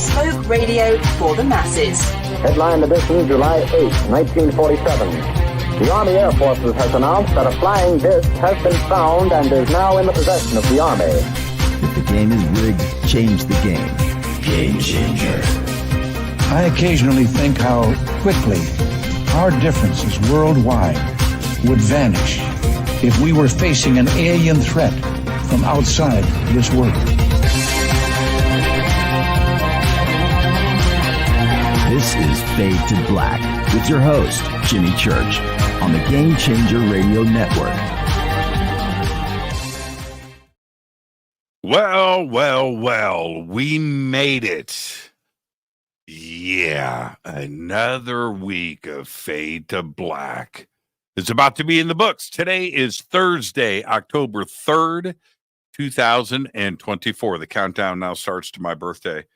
Bespoke radio for the masses. Headline edition, July 8, 1947. The Army Air Forces has announced that a flying disc has been found and is now in the possession of the Army. If the game is rigged, change the game. Game changer. I occasionally think how quickly our differences worldwide would vanish if we were facing an alien threat from outside this world. This is Fade to Black with your host, Jimmy Church, on the Game Changer Radio Network. Well, we made it. Yeah, another week of Fade to Black. It's about to be in the books. Today is Thursday, October 3rd, 2024. The countdown now starts to my birthday.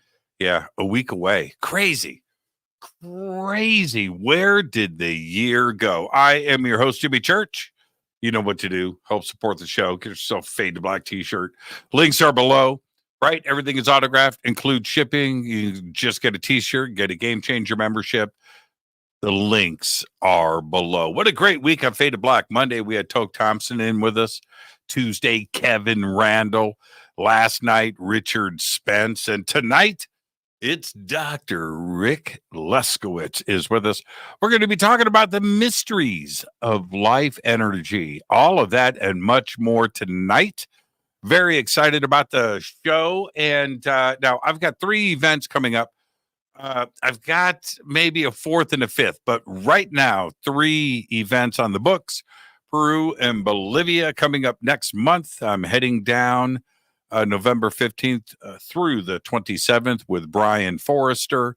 Yeah, a week away. Crazy. Where did the year go? I am your host, Jimmy Church. You know what to do. Help support the show. Get yourself a Fade to Black t-shirt. Links are below. Right? Everything is autographed, include shipping. You just get a t-shirt, get a Game Changer membership. The links are below. What a great week on Fade to Black. Monday, we had Toke Thompson in with us. Tuesday, Kevin Randall. Last night, Richard Spence. And tonight, it's Dr. Rick Leskowitz is with us. We're going to be talking about the mysteries of life energy. All of that and much more tonight. Very excited about the show. And now I've got 3 events coming up. I've got maybe a 4th and a 5th, but right now, 3 events on the books. Peru and Bolivia coming up next month. I'm heading down November 15th through the 27th with Brian Forrester.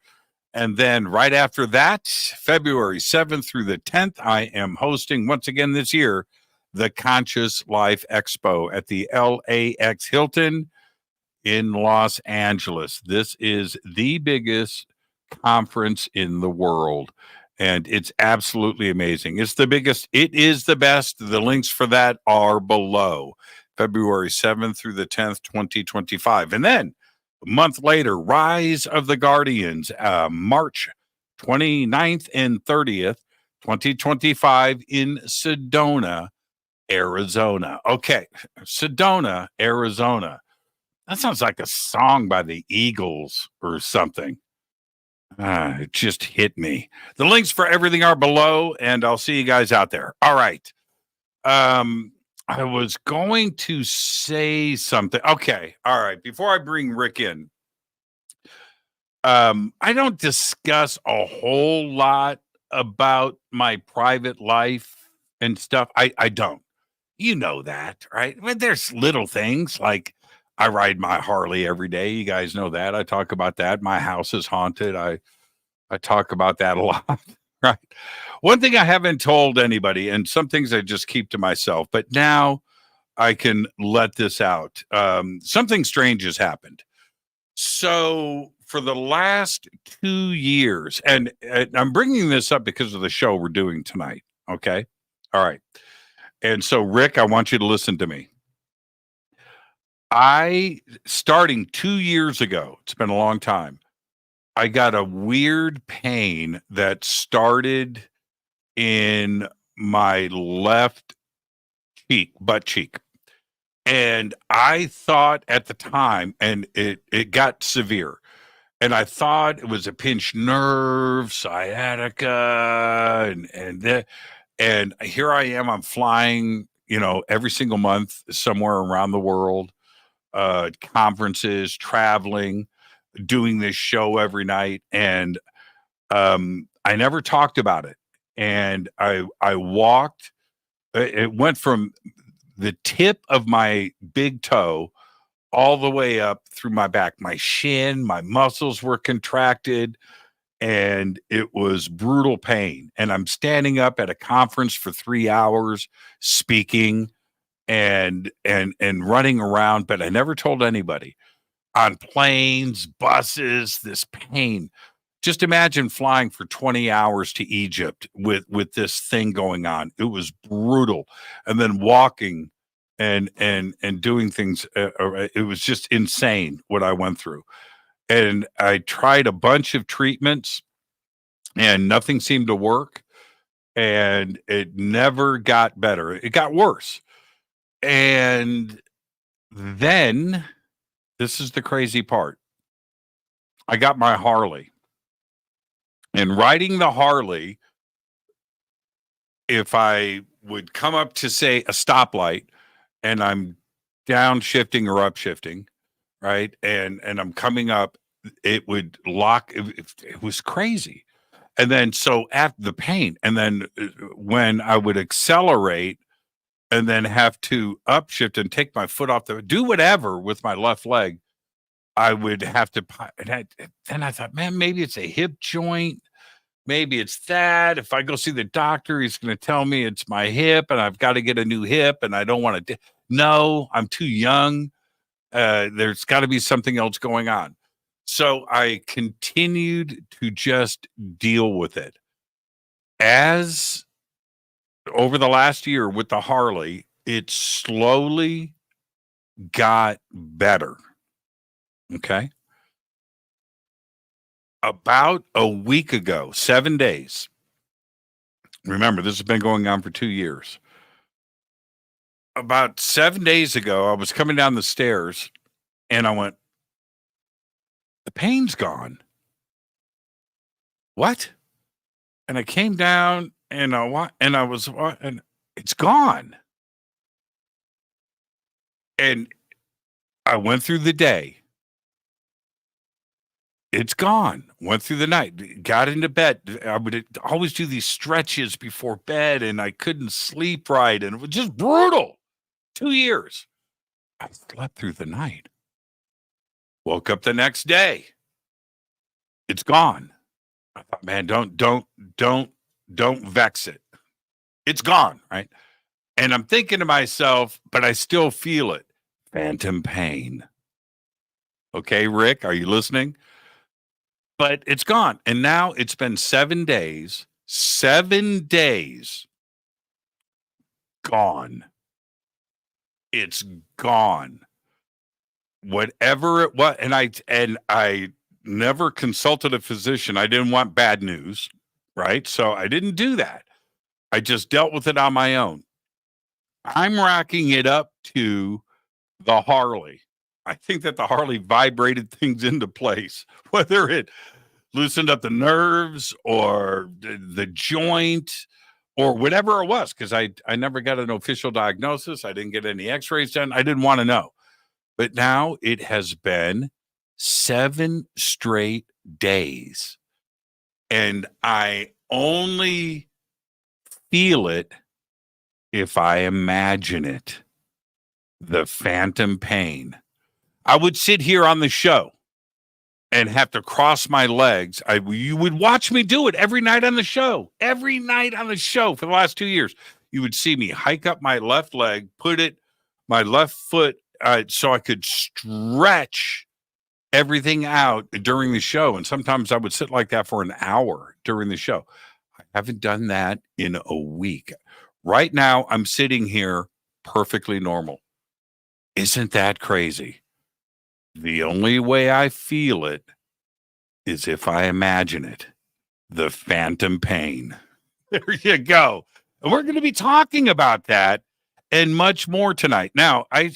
And then right after that, February 7th through the 10th, I am hosting once again this year the Conscious Life Expo at the LAX Hilton in Los Angeles. This is the biggest conference in the world, and it's absolutely amazing. It's the biggest. It is the best. The links for that are below. February 7th through the 10th, 2025. And then a month later, Rise of the Guardians, March 29th and 30th, 2025 in Sedona, Arizona. Okay, Sedona, Arizona. That sounds like a song by the Eagles or something. It just hit me. The links for everything are below, and I'll see you guys out there. All right. I was going to say something. Okay. All right. Before I bring Rick in, I don't discuss a whole lot about my private life and stuff. I don't. You know that, right? I mean, there's little things like I ride my Harley every day. You guys know that. I talk about that. My house is haunted. I talk about that a lot, right? One thing I haven't told anybody, and some things I just keep to myself, but now I can let this out. Something strange has happened. So for the last 2 years, and I'm bringing this up because of the show we're doing tonight, okay? All right. And so, Rick, I want you to listen to me. Starting 2 years ago, it's been a long time, I got a weird pain that started in my left cheek, butt cheek. And I thought at the time, and it got severe, and I thought it was a pinched nerve, sciatica, and here I am, I'm flying, every single month somewhere around the world, conferences, traveling, doing this show every night. And I never talked about it. And I walked, it went from the tip of my big toe all the way up through my back, my shin, my muscles were contracted, and it was brutal pain. And I'm standing up at a conference for 3 hours speaking and running around, but I never told anybody. On planes, buses, this pain. Just imagine flying for 20 hours to Egypt with this thing going on. It was brutal. And then walking and doing things. It was just insane what I went through. And I tried a bunch of treatments and nothing seemed to work. And it never got better. It got worse. And then this is the crazy part. I got my Harley. And riding the Harley, if I would come up to, say, a stoplight and I'm downshifting or upshifting, right? And I'm coming up, it would lock. It was crazy. And then so after the pain, and then when I would accelerate and then have to upshift and take my foot off do whatever with my left leg, I would have to. And then I thought, man, maybe it's a hip joint. Maybe it's that. If I go see the doctor, he's going to tell me it's my hip and I've got to get a new hip and I don't want to. No, I'm too young. There's got to be something else going on. So I continued to just deal with it. As over the last year with the Harley, it slowly got better. Okay. About a week ago, 7 days. Remember, this has been going on for 2 years. About 7 days ago, I was coming down the stairs and I went, the pain's gone. What? And I came down and and it's gone. And I went through the day. It's gone. Went through the night. Got into bed. I would always do these stretches before bed and I couldn't sleep right. And it was just brutal. 2 years. I slept through the night. Woke up the next day. It's gone. I thought, man, don't vex it. It's gone, right? And I'm thinking to myself, but I still feel it. Phantom pain. Okay, Rick, are you listening? But it's gone. And now it's been 7 days. 7 days. Gone. It's gone. Whatever it was. And I never consulted a physician. I didn't want bad news, right? So I didn't do that. I just dealt with it on my own. I'm racking it up to the Harley. I think that the Harley vibrated things into place, whether it loosened up the nerves or the joint or whatever it was, because I never got an official diagnosis. I didn't get any x-rays done. I didn't want to know. But now it has been 7 straight days. And I only feel it if I imagine it. The phantom pain. I would sit here on the show and have to cross my legs. You would watch me do it every night on the show. Every night on the show for the last 2 years. You would see me hike up my left leg, my left foot, so I could stretch everything out during the show. And sometimes I would sit like that for an hour during the show. I haven't done that in a week. Right now, I'm sitting here perfectly normal. Isn't that crazy? The only way I feel it is if I imagine it. The phantom pain. There you go. And we're going to be talking about that and much more tonight. Now, I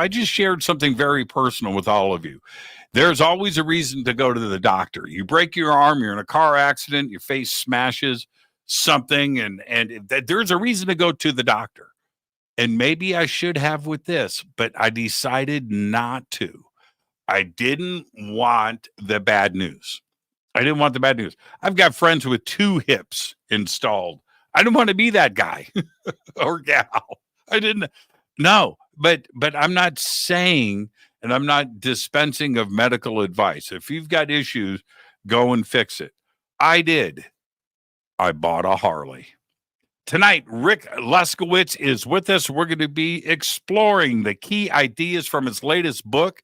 just shared something very personal with all of you. There's always a reason to go to the doctor. You break your arm, you're in a car accident, your face smashes something, and there's a reason to go to the doctor. And maybe I should have with this, but I decided not to. I didn't want the bad news. I've got friends with 2 hips installed. I didn't want to be that guy or gal. I didn't. No, but I'm not saying, and I'm not dispensing of medical advice. If you've got issues, go and fix it. I did. I bought a Harley. Tonight, Rick Leskowitz is with us. We're going to be exploring the key ideas from his latest book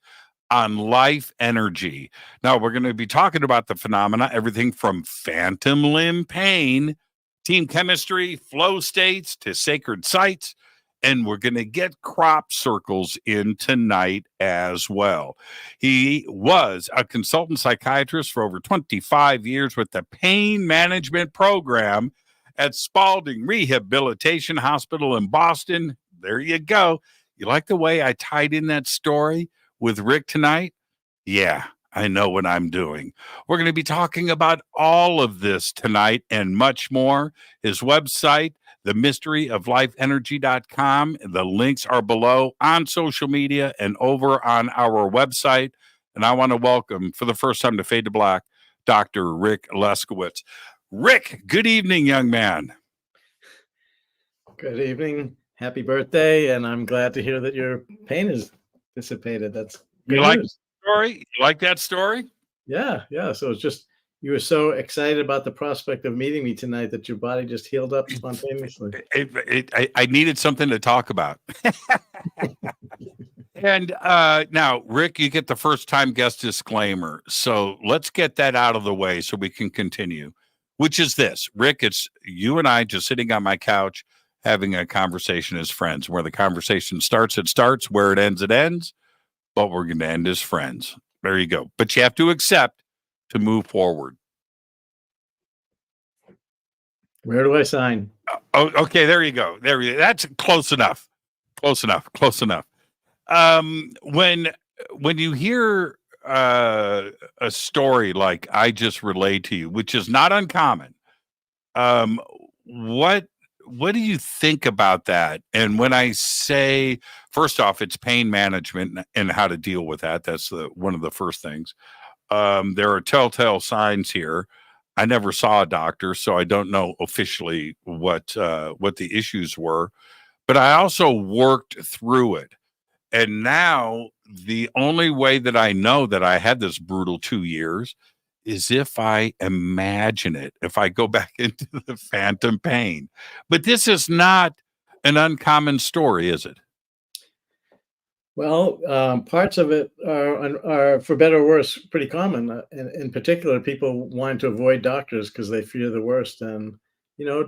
on life energy. Now, we're going to be talking about the phenomena, everything from phantom limb pain, team chemistry, flow states, to sacred sites, And we're going to get crop circles in tonight as well. He was a consultant psychiatrist for over 25 years with the pain management program at Spaulding Rehabilitation Hospital in Boston. There you go. You like the way I tied in that story with Rick tonight? Yeah, I know what I'm doing. We're going to be talking about all of this tonight and much more. His website, themysteryoflifeenergy.com. The links are below on social media and over on our website. And I want to welcome, for the first time to Fade to Black, Dr. Rick Leskowitz. Rick, good evening, young man. Good evening. Happy birthday. And I'm glad to hear that your pain is dissipated. That's good You like news. the story? You like that story? Yeah. So it's just, you were so excited about the prospect of meeting me tonight that your body just healed up spontaneously. I needed something to talk about. And now, Rick, you get the first time guest disclaimer. So let's get that out of the way so we can continue, which is this. Rick, it's you and I just sitting on my couch having a conversation as friends. Where the conversation starts, it starts. Where it ends, it ends. But we're going to end as friends. There you go. But you have to accept to move forward. Where do I sign? Oh, okay. There you go. That's close enough. Close enough. When you hear a story like I just relayed to you, which is not uncommon, what do you think about that? And when I say, first off, it's pain management and how to deal with that. That's one of the first things. There are telltale signs here. I never saw a doctor, so I don't know officially what the issues were, but I also worked through it. And now the only way that I know that I had this brutal 2 years is if I imagine it, if I go back into the phantom pain. But this is not an uncommon story, is it? Well, parts of it are, for better or worse, pretty common. In particular, people want to avoid doctors because they fear the worst. And,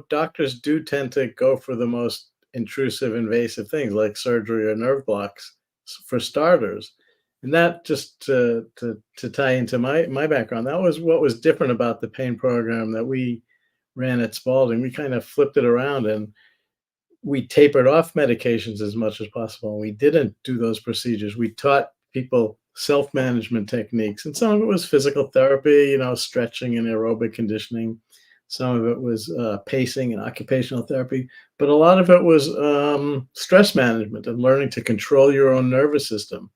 doctors do tend to go for the most intrusive, invasive things like surgery or nerve blocks for starters. And that, just to tie into my background, that was what was different about the pain program that we ran at Spaulding. We kind of flipped it around and we tapered off medications as much as possible. We didn't do those procedures. We taught people self-management techniques, and some of it was physical therapy, stretching and aerobic conditioning. Some of it was pacing and occupational therapy, but a lot of it was stress management and learning to control your own nervous system.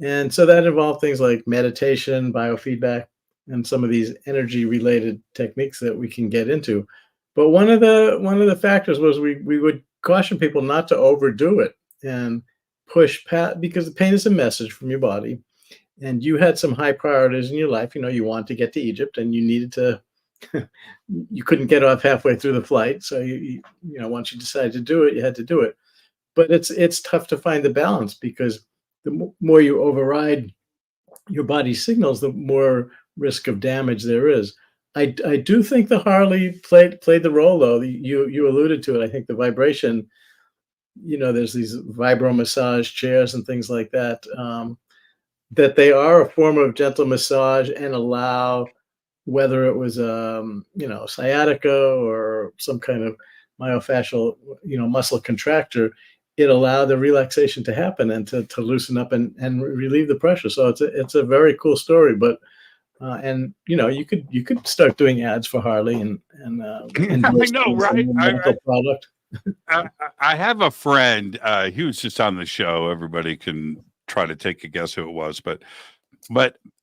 And so that involved things like meditation, biofeedback, and some of these energy-related techniques that we can get into. But one of the factors was we would caution people not to overdo it and push past, because the pain is a message from your body, and you had some high priorities in your life. You wanted to get to Egypt, and you needed to. You couldn't get off halfway through the flight, so once you decided to do it, you had to do it. But it's tough to find the balance, because the more you override your body's signals, the more risk of damage there is. I do think the Harley played the role, though. You alluded to it. I think the vibration, there's these vibro massage chairs and things like that, that they are a form of gentle massage and allow, whether it was sciatica or some kind of myofascial muscle contractor, it allowed the relaxation to happen and to loosen up and relieve the pressure. So it's a very cool story. But you could start doing ads for Harley and I know, right? Product. I have a friend. He was just on the show. Everybody can try to take a guess who it was, but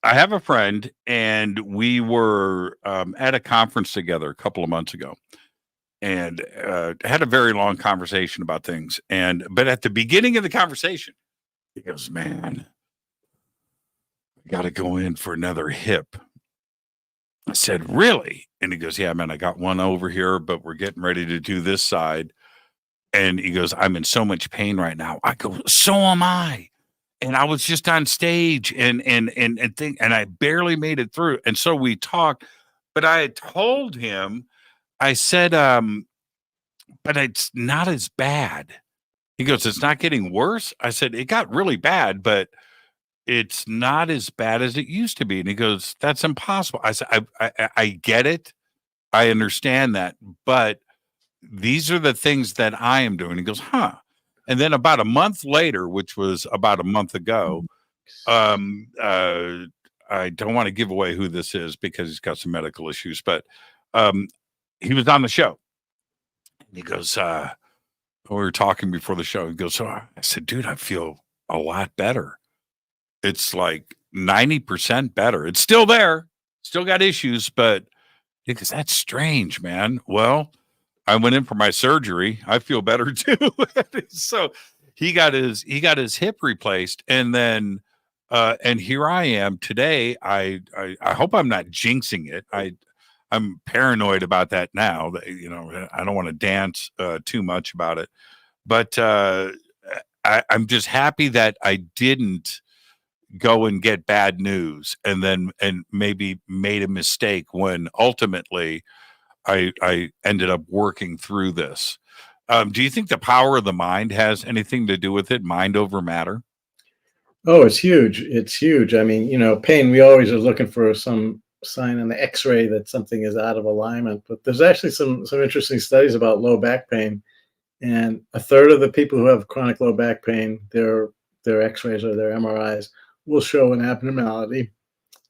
I have a friend, and we were at a conference together a couple of months ago, and had a very long conversation about things. But at the beginning of the conversation, he goes, "Man, got to go in for another hip." I said, "Really?" And he goes, "Yeah, man, I got one over here, but we're getting ready to do this side." And he goes, "I'm in so much pain right now." I go, "So am I." And I was just on stage and I barely made it through. And so we talked, but I had told him, I said, but it's not as bad He goes, it's not getting worse. I said, it got really bad, but it's not as bad as it used to be. And he goes, that's impossible. I said, I get it. I understand that, but these are the things that I am doing. He goes, huh. And then about a month later, which was about a month ago, I don't want to give away who this is because he's got some medical issues, but he was on the show. And he goes, we were talking before the show. He goes, so I said, dude, I feel a lot better. It's like 90% better. It's still there, still got issues, but because that's strange, man. Well, I went in for my surgery. I feel better too. So he got his hip replaced, and then and here I am today. I hope I'm not jinxing it. I'm paranoid about that now. I don't want to dance too much about it, but I'm just happy that I didn't go and get bad news and maybe made a mistake when ultimately I ended up working through this. Do you think the power of the mind has anything to do with it? Mind over matter? Oh, it's huge. It's huge. I mean, pain, we always are looking for some sign on the x-ray that something is out of alignment, but there's actually some interesting studies about low back pain, and a third of the people who have chronic low back pain, their x-rays or their MRIs will show an abnormality.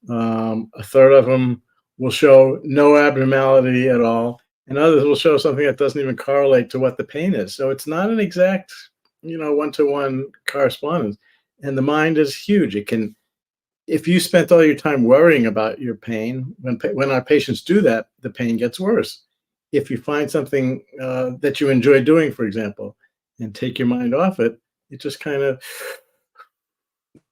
A third of them will show no abnormality at all, and others will show something that doesn't even correlate to what the pain is. So it's not an exact, one-to-one correspondence. And the mind is huge. It can, if you spent all your time worrying about your pain, when our patients do that, the pain gets worse. If you find something that you enjoy doing, for example, and take your mind off it, it just kind of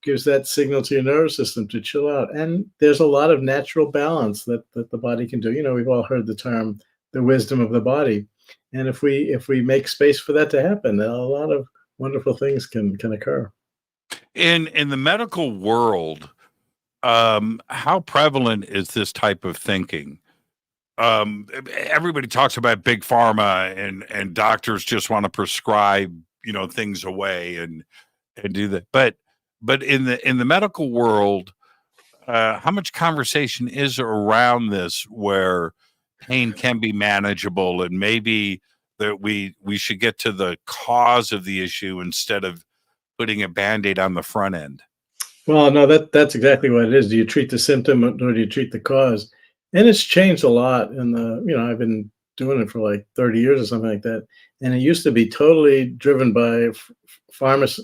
gives that signal to your nervous system to chill out. And there's a lot of natural balance that the body can do. We've all heard the term, the wisdom of the body. And if we make space for that to happen, then a lot of wonderful things can occur. In the medical world, how prevalent is this type of thinking? Everybody talks about big pharma and doctors just want to prescribe, things away and do that. But in the medical world, how much conversation is around this where pain can be manageable and maybe that we should get to the cause of the issue instead of putting a Band-Aid on the front end? Well, no, that's exactly what it is. Do you treat the symptom or do you treat the cause? And it's changed a lot I've been doing it for like 30 years or something like that. And it used to be totally driven by pharmacist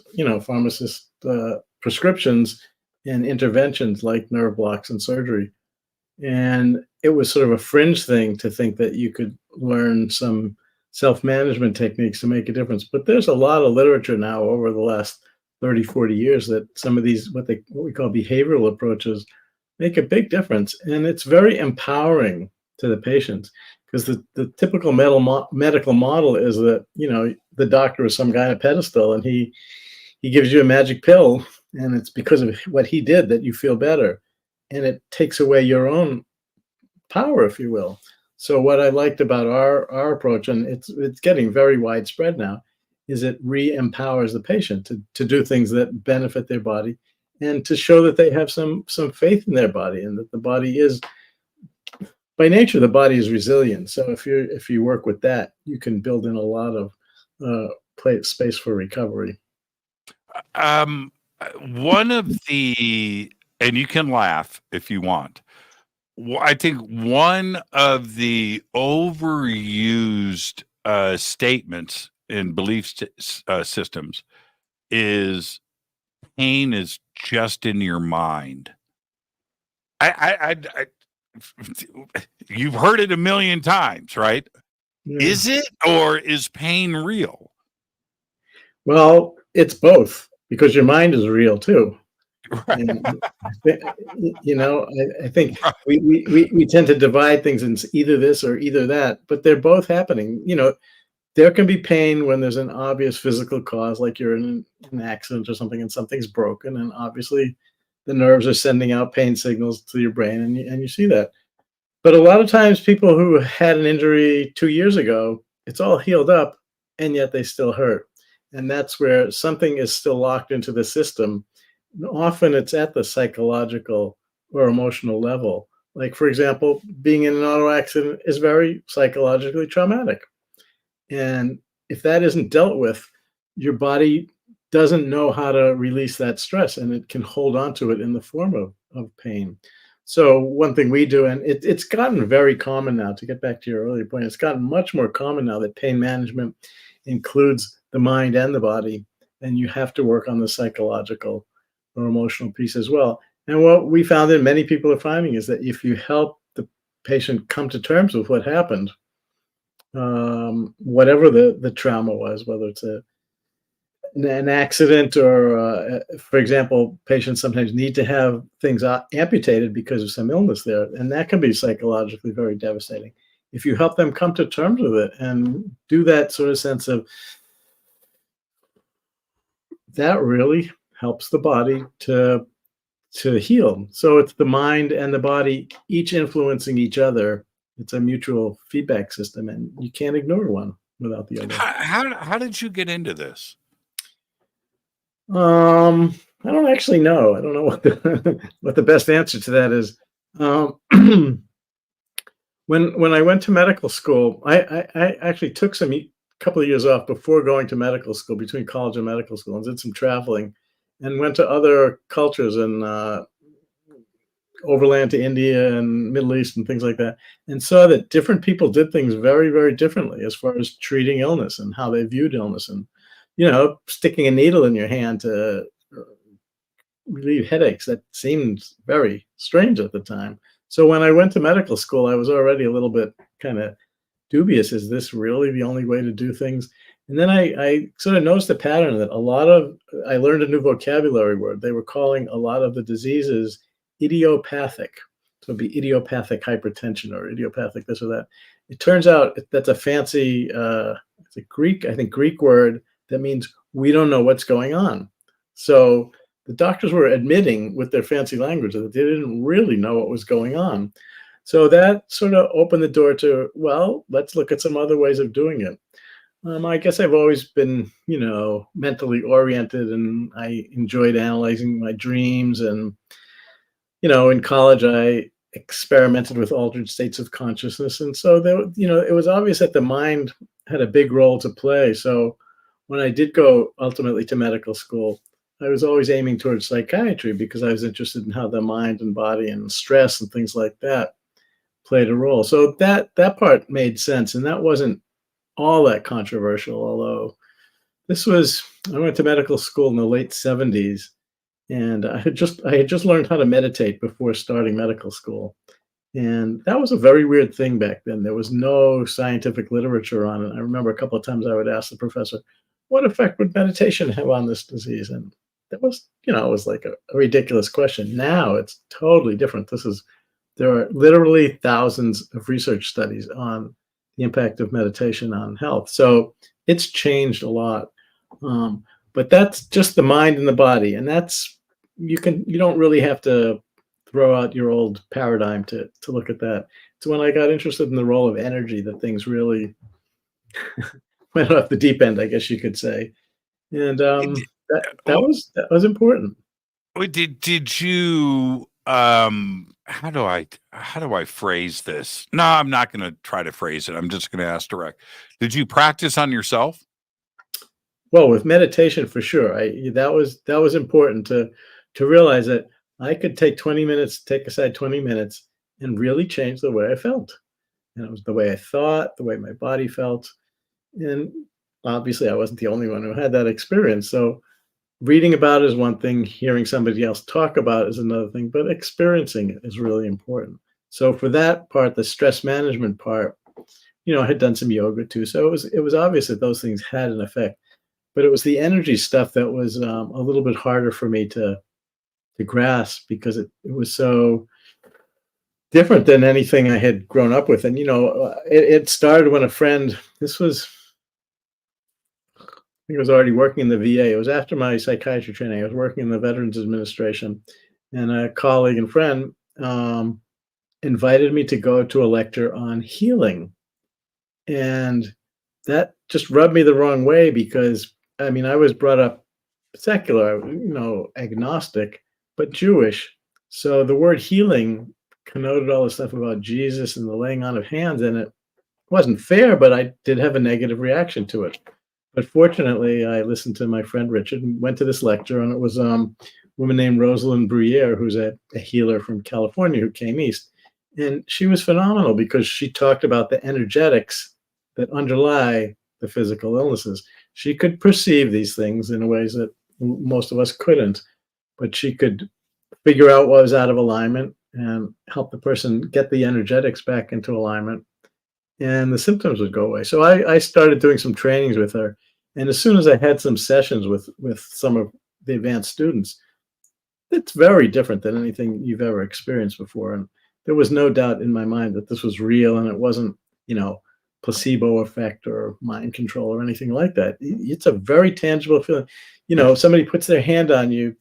prescriptions and interventions like nerve blocks and surgery. And it was sort of a fringe thing to think that you could learn some self-management techniques to make a difference. But there's a lot of literature now over the last 30, 40 years that some of these, what we call behavioral approaches, make a big difference. And it's very empowering to the patients, because the typical medical model is that, the doctor is some guy on a pedestal and he gives you a magic pill, and it's because of what he did that you feel better. And it takes away your own power, if you will. So what I liked about our approach, and it's getting very widespread now, is it re-empowers the patient to do things that benefit their body and to show that they have some faith in their body, and that the body is, by nature, the body is resilient. So if you work with that, you can build in a lot of space for recovery. One of the, and you can laugh if you want, I think one of the overused statements in belief systems is pain is just in your mind. You've heard it a million times, right? Yeah. Is it, or is pain real? Well, it's both, because your mind is real too. Right. And, I think we tend to divide things in either this or either that, but they're both happening. There can be pain when there's an obvious physical cause, like you're in an accident or something and something's broken, and obviously the nerves are sending out pain signals to your brain, and you see that. But a lot of times people who had an injury 2 years ago, it's all healed up, and yet they still hurt. And that's where something is still locked into the system. Often it's at the psychological or emotional level. Like, for example, being in an auto accident is very psychologically traumatic. And if that isn't dealt with, your body doesn't know how to release that stress, and it can hold on to it in the form of pain. So one thing we do, and it's gotten very common now, to get back to your earlier point, it's gotten much more common now that pain management includes the mind and the body, and you have to work on the psychological or emotional piece as well. And what we found, and many people are finding, is that if you help the patient come to terms with what happened, whatever the trauma was, whether it's an accident or, for example, patients sometimes need to have things amputated because of some illness there, and that can be psychologically very devastating. If you help them come to terms with it and do that sort of sense of, that really helps the body to heal. So it's the mind and the body each influencing each other. It's a mutual feedback system, and you can't ignore one without the other. How did you get into this? I don't actually know. I don't know what the best answer to that is. When I went to medical school, I actually took couple of years off before going to medical school, between college and medical school, and did some traveling, and went to other cultures and overland to India and Middle East and things like that, and saw that different people did things very, very differently as far as treating illness and how they viewed illness. And sticking a needle in your hand to relieve headaches, that seemed very strange at the time. So when I went to medical school, I was already a little bit kind of dubious. Is this really the only way to do things? And then I sort of noticed a pattern that I learned a new vocabulary word. They were calling a lot of the diseases idiopathic. So it'd be idiopathic hypertension or idiopathic this or that. It turns out that's a fancy, it's a Greek word that means we don't know what's going on. So the doctors were admitting with their fancy language that they didn't really know what was going on. So that sort of opened the door to, well, let's look at some other ways of doing it. I guess I've always been, mentally oriented, and I enjoyed analyzing my dreams. And, in college, I experimented with altered states of consciousness. And so, it was obvious that the mind had a big role to play. So when I did go ultimately to medical school, I was always aiming towards psychiatry because I was interested in how the mind and body and stress and things like that played a role. So that part made sense, and that wasn't all that controversial. Although I went to medical school in the late 70s, and I had just learned how to meditate before starting medical school, and that was a very weird thing back then. There was no scientific literature on it. I remember a couple of times I would ask the professor, "What effect would meditation have on this disease?" And that was, it was like a ridiculous question. Now it's totally different. There are literally thousands of research studies on the impact of meditation on health. So it's changed a lot. But that's just the mind and the body. And you don't really have to throw out your old paradigm to look at that. It's when I got interested in the role of energy that things really went off the deep end, I guess you could say. And that was important. Did you how do I phrase this? No, I'm not going to try to phrase it. I'm just going to ask direct. Did you practice on yourself? Well, with meditation, for sure. That was important to realize that I could take aside 20 minutes and really change the way I felt. And it was the way I thought, the way my body felt. And obviously I wasn't the only one who had that experience. So reading about it is one thing, hearing somebody else talk about it is another thing, but experiencing it is really important. So for that part, the stress management part, I had done some yoga too. So it was obvious that those things had an effect, but it was the energy stuff that was a little bit harder for me to grasp, because it was so different than anything I had grown up with. And, it started when a friend, I was already working in the VA. It was after my psychiatry training. I was working in the Veterans Administration, and a colleague and friend invited me to go to a lecture on healing. And that just rubbed me the wrong way, because I mean, I was brought up secular, agnostic, but Jewish. So the word healing connoted all the stuff about Jesus and the laying on of hands, and it wasn't fair, but I did have a negative reaction to it. But fortunately, I listened to my friend Richard and went to this lecture, and it was a woman named Rosalind Bruyere, who's a healer from California who came east. And she was phenomenal because she talked about the energetics that underlie the physical illnesses. She could perceive these things in ways that most of us couldn't, but she could figure out what was out of alignment and help the person get the energetics back into alignment, and the symptoms would go away. So I started doing some trainings with her, and as soon as I had some sessions with some of the advanced students, it's very different than anything you've ever experienced before. And there was no doubt in my mind that this was real, and it wasn't, placebo effect or mind control or anything like that. It's a very tangible feeling. If somebody puts their hand on you,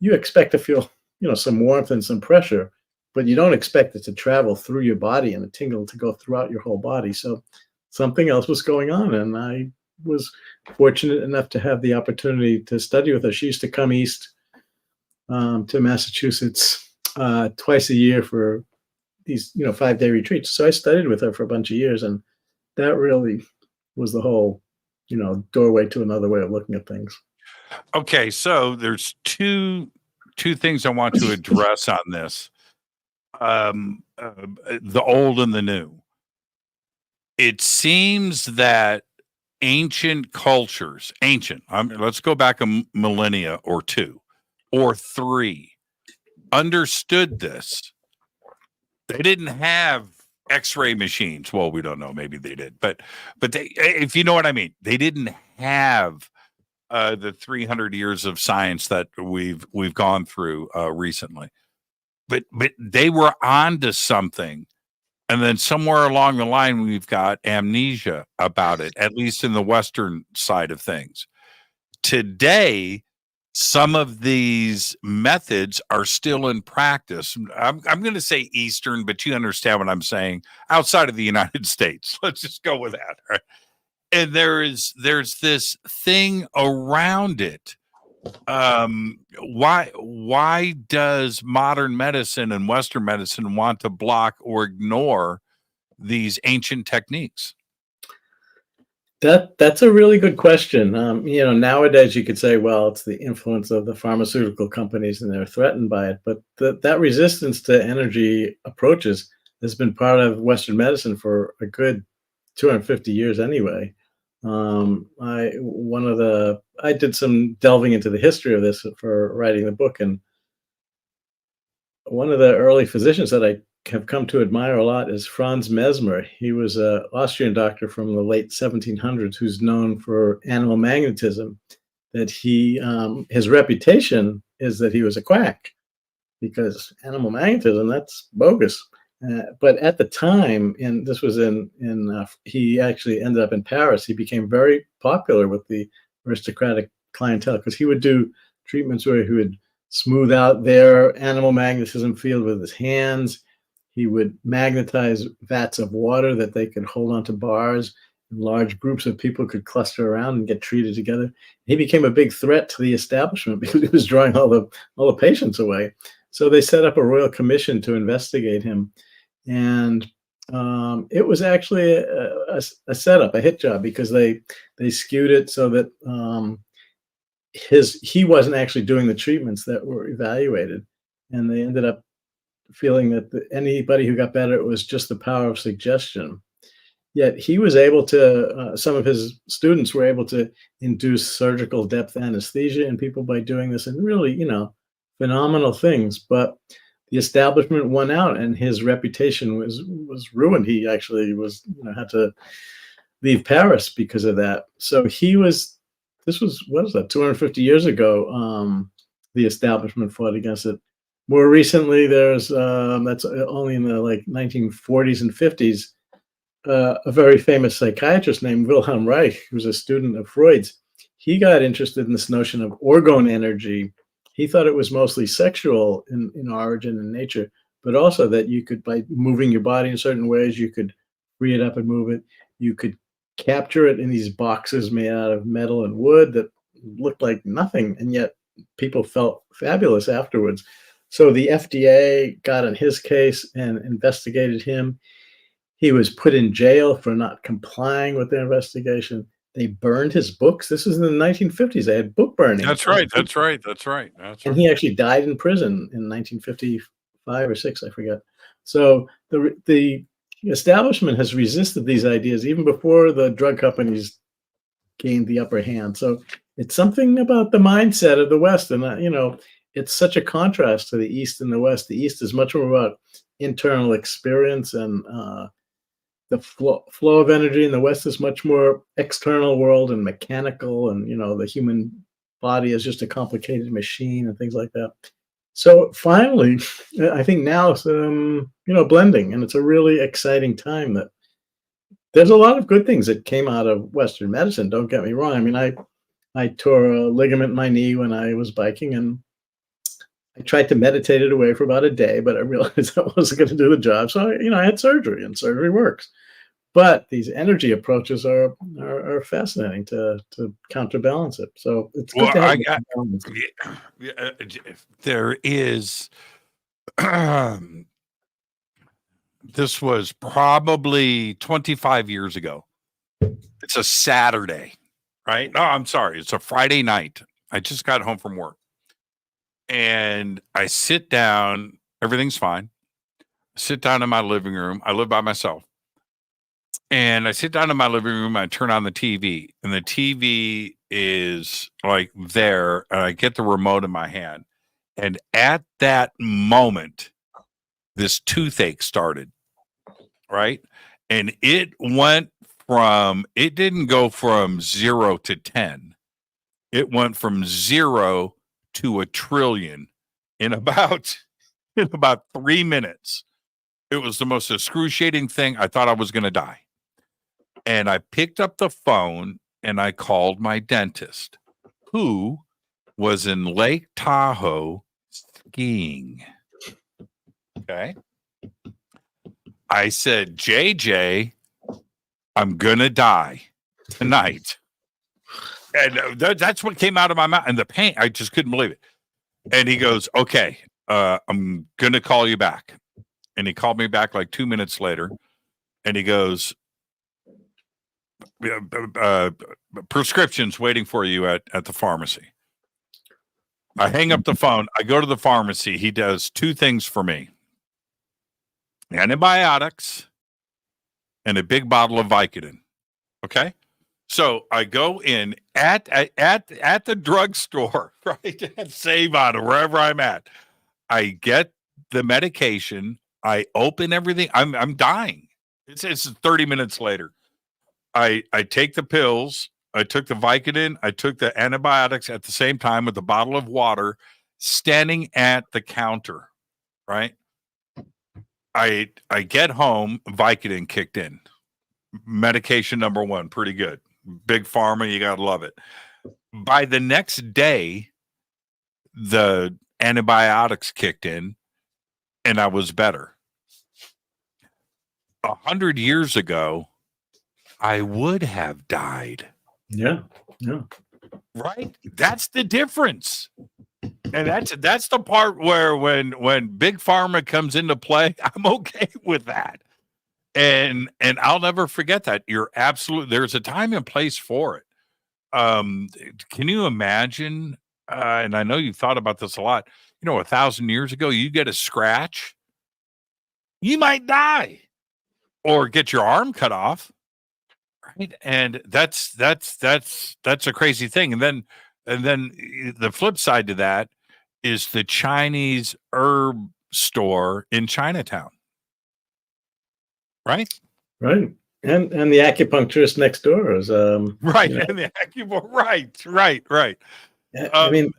you expect to feel, some warmth and some pressure, but you don't expect it to travel through your body and a tingle to go throughout your whole body. So something else was going on, and I was fortunate enough to have the opportunity to study with her. She used to come east to Massachusetts twice a year for these, 5-day retreats. So I studied with her for a bunch of years, and that really was the whole, doorway to another way of looking at things. Okay, so there's two things I want to address on this. The old and the new. It seems that ancient cultures, let's go back a millennia or two or three, understood this. They didn't have X-ray machines. Well, we don't know. Maybe they did, but they, if you know what I mean, they didn't have the 300 years of science that we've gone through recently. But they were onto something, and then somewhere along the line we've got amnesia about it, at least in the Western side of things. Today, some of these methods are still in practice. I'm going to say Eastern, but you understand what I'm saying. Outside of the United States, let's just go with that. Right? And there's this thing around it. Why does modern medicine and Western medicine want to block or ignore these ancient techniques? That's a really good question. Nowadays you could say, well, it's the influence of the pharmaceutical companies and they're threatened by it. But that resistance to energy approaches has been part of Western medicine for a good 250 years anyway. I did some delving into the history of this for writing the book, and one of the early physicians that I have come to admire a lot is Franz Mesmer. He was an Austrian doctor from the late 1700s who's known for animal magnetism. That his reputation is that he was a quack, because animal magnetism, that's bogus. But at the time, and this was he actually ended up in Paris. He became very popular with the aristocratic clientele because he would do treatments where he would smooth out their animal magnetism field with his hands. He would magnetize vats of water that they could hold onto bars, and large groups of people could cluster around and get treated together. He became a big threat to the establishment because he was drawing all the patients away. So they set up a royal commission to investigate him. And it was actually a setup, a hit job, because they skewed it so that he wasn't actually doing the treatments that were evaluated, and they ended up feeling that anybody who got better, it was just the power of suggestion. Yet he was able to, some of his students were able to induce surgical depth anesthesia in people by doing this, and really, phenomenal things. But the establishment won out, and his reputation was ruined. He actually had to leave Paris because of that. So this was, what is that, 250 years ago, the establishment fought against it. More recently, there's, that's only in the 1940s and 50s, a very famous psychiatrist named Wilhelm Reich, who was a student of Freud's. He got interested in this notion of orgone energy. He thought it was mostly sexual in origin and nature, but also that you could, by moving your body in certain ways, you could free it up and move it. You could capture it in these boxes made out of metal and wood that looked like nothing, and yet people felt fabulous afterwards. So the FDA got on his case and investigated him. He was put in jail for not complying with their investigation. They burned his books. This was in the 1950s. They had book burning. That's right. And he actually died in prison in 1955 or 6, I forget. So the establishment has resisted these ideas even before the drug companies gained the upper hand. So it's something about the mindset of the West. And, it's such a contrast to the East and the West. The East is much more about internal experience and the flow of energy, and the West is much more external world and mechanical, and the human body is just a complicated machine and things like that. So finally, I think now it's blending, and it's a really exciting time. That there's a lot of good things that came out of Western medicine. Don't get me wrong. I mean, I tore a ligament in my knee when I was biking, and I tried to meditate it away for about a day, but I realized that wasn't going to do the job. So, I had surgery, and surgery works. But these energy approaches are fascinating to counterbalance it. So it's good to have balance. There is. This was probably 25 years ago. It's a Saturday, right? No, I'm sorry. It's a Friday night. I just got home from work. And I sit down, everything's fine. I sit down in my living room. I live by myself. And I sit down in my living room, I turn on the TV, and the TV is like there, and I get the remote in my hand. And at that moment, this toothache started, right? And it didn't go from 0 to 10. It went from 0 to a trillion in about 3 minutes. It was the most excruciating thing. I thought I was going to die. And I picked up the phone and I called my dentist, who was in Lake Tahoe skiing. Okay. I said, JJ, I'm going to die tonight. And that's what came out of my mouth. And the pain, I just couldn't believe it. And he goes, okay, I'm going to call you back. And he called me back like 2 minutes later. And he goes, prescriptions waiting for you at the pharmacy. I hang up the phone. I go to the pharmacy. He does 2 things for me: antibiotics and a big bottle of Vicodin. Okay. So I go in at the drugstore, right? At Save-On or wherever I'm at. I get the medication. I open everything. I'm dying. It's 30 minutes later. I take the pills. I took the Vicodin. I took the antibiotics at the same time with a bottle of water, standing at the counter, right? I get home, Vicodin kicked in. Medication number 1, pretty good. Big pharma, you got to love it. By the next day, the antibiotics kicked in, and I was better. 100 years ago, I would have died. Yeah. Right? That's the difference. And that's the part where when big pharma comes into play, I'm okay with that. And I'll never forget that. There's a time and place for it. Can you imagine? And I know you've thought about this a lot. 1,000 years ago, you get a scratch, you might die or get your arm cut off. Right. And that's a crazy thing. And then the flip side to that is the Chinese herb store in Chinatown. Right. And the acupuncturist next door is right. And the acupuncturist, right. I mean,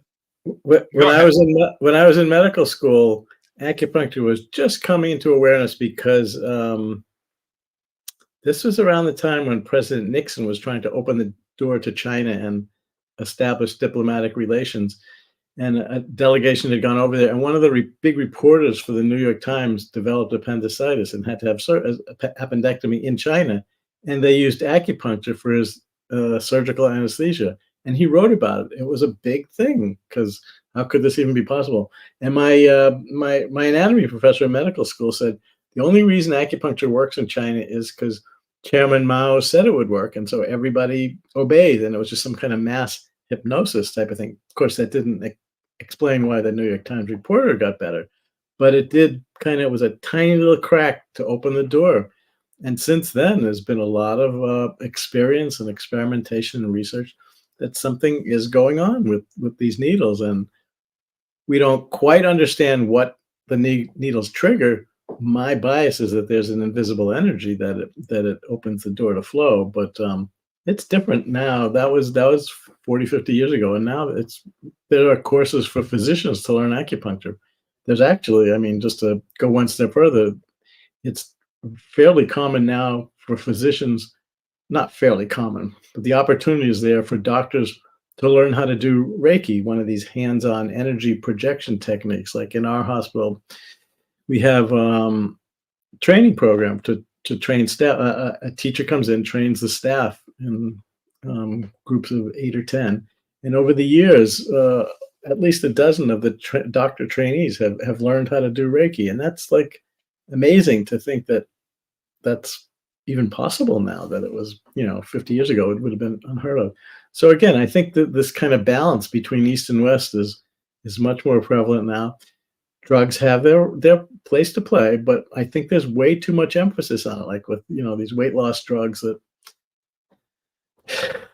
when I was in medical school, acupuncture was just coming into awareness because this was around the time when President Nixon was trying to open the door to China and establish diplomatic relations. And a delegation had gone over there, and one of the big reporters for the New York Times developed appendicitis and had to have appendectomy in China, and they used acupuncture for his surgical anesthesia. And he wrote about it. It was a big thing because how could this even be possible? And my anatomy professor in medical school said the only reason acupuncture works in China is because Chairman Mao said it would work, and so everybody obeyed, and it was just some kind of mass hypnosis type of thing. Of course, that didn't explain why the New York Times reporter got better, but it did kind of was a tiny little crack to open the door. And since then, there's been a lot of experience and experimentation and research that something is going on with these needles, and we don't quite understand what the needles trigger. My bias is that there's an invisible energy that it opens the door to flow, but it's different now. That was 40, 50 years ago, and now there are courses for physicians to learn acupuncture. There's actually, I mean, just to go one step further, it's fairly common now for physicians, not fairly common, but the opportunity is there for doctors to learn how to do Reiki, one of these hands-on energy projection techniques. Like in our hospital, we have training program to train staff. A teacher comes in, trains the staff in groups of 8 or 10. And over the years, at least a dozen of the doctor trainees have learned how to do Reiki. And that's like amazing to think that that's even possible now, that it was, 50 years ago, it would have been unheard of. So again, I think that this kind of balance between East and West is much more prevalent now. Drugs have their place to play, but I think there's way too much emphasis on it, like with, these weight loss drugs that,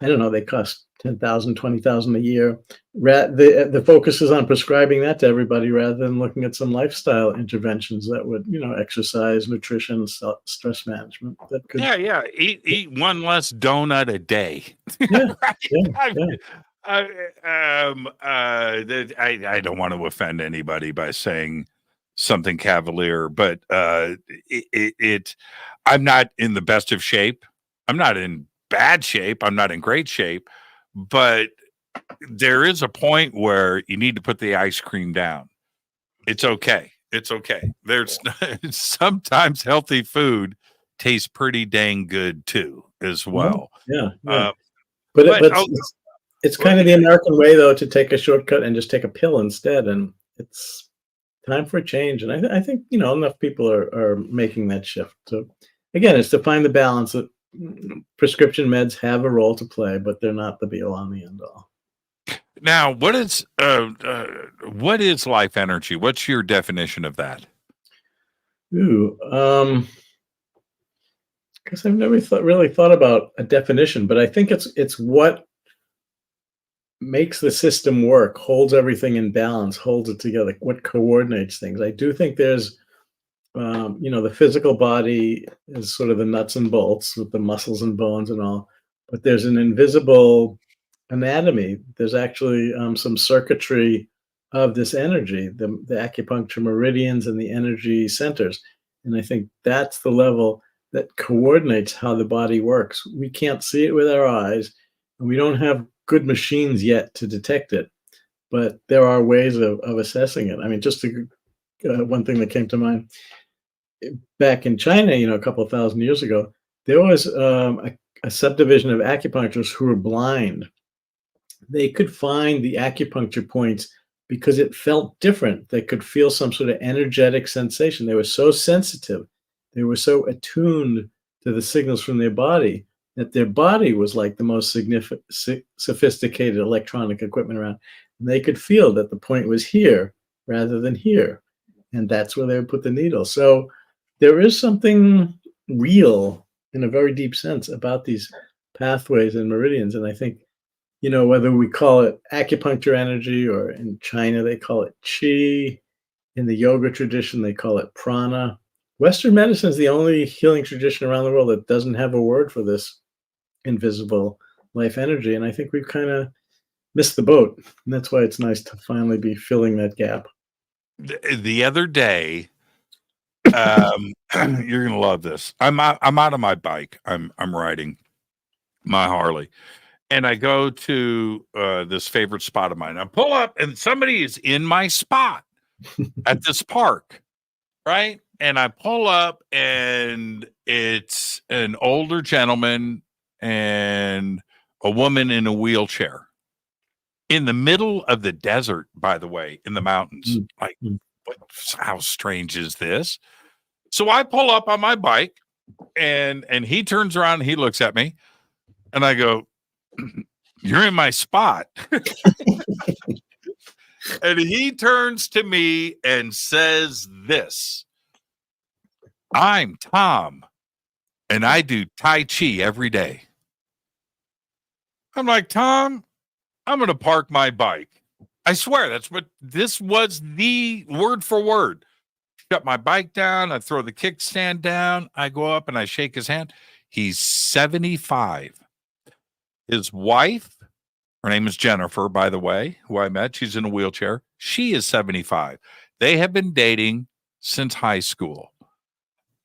I don't know, they cost $10,000, $20,000 a year. The focus is on prescribing that to everybody rather than looking at some lifestyle interventions that would, exercise, nutrition, stress management. That could, Yeah. Eat one less donut a day. yeah, Right? yeah. I don't want to offend anybody by saying something cavalier, but I'm not in the best of shape. I'm not in bad shape. I'm not in great shape, but there is a point where you need to put the ice cream down. It's okay. There's sometimes healthy food tastes pretty dang good too, as well. Yeah. But It's kind of the American way, though, to take a shortcut and just take a pill instead. And it's time for a change. And I think, enough people are making that shift. So again, it's to find the balance that prescription meds have a role to play, but they're not the be all and the end all. now, what is life energy? What's your definition of that? Because I've never really thought about a definition, but I think it's what makes the system work, holds everything in balance, holds it together, what coordinates things. I do think there's, the physical body is sort of the nuts and bolts with the muscles and bones and all, but there's an invisible anatomy. There's actually some circuitry of this energy, the acupuncture meridians and the energy centers. And I think that's the level that coordinates how the body works. We can't see it with our eyes, and we don't have good machines yet to detect it, but there are ways of assessing it. I mean, just one thing that came to mind, back in China, a couple of thousand years ago, there was a subdivision of acupuncturists who were blind. They could find the acupuncture points because it felt different. They could feel some sort of energetic sensation. They were so sensitive. They were so attuned to the signals from their body that their body was like the most sophisticated electronic equipment around. And they could feel that the point was here rather than here. And that's where they would put the needle. So there is something real in a very deep sense about these pathways and meridians. And I think, whether we call it acupuncture energy, or in China, they call it qi. In the yoga tradition, they call it prana. Western medicine is the only healing tradition around the world that doesn't have a word for this invisible life energy. And I think we've kind of missed the boat. And that's why it's nice to finally be filling that gap. The other day, you're gonna love this. I'm out of my bike. I'm riding my Harley, and I go to this favorite spot of mine. I pull up, and somebody is in my spot at this park, right? And I pull up, and it's an older gentleman and a woman in a wheelchair, in the middle of the desert, by the way, in the mountains. Like, how strange is this? So I pull up on my bike, and he turns around and he looks at me, and I go, "You're in my spot." And he turns to me and says this: "I'm Tom, and I do Tai Chi every day." I'm like, "Tom, I'm going to park my bike." I swear that's what this was, the word for word. Shut my bike down. I throw the kickstand down. I go up and I shake his hand. He's 75. His wife, her name is Jennifer, by the way, who I met. She's in a wheelchair. She is 75. They have been dating since high school.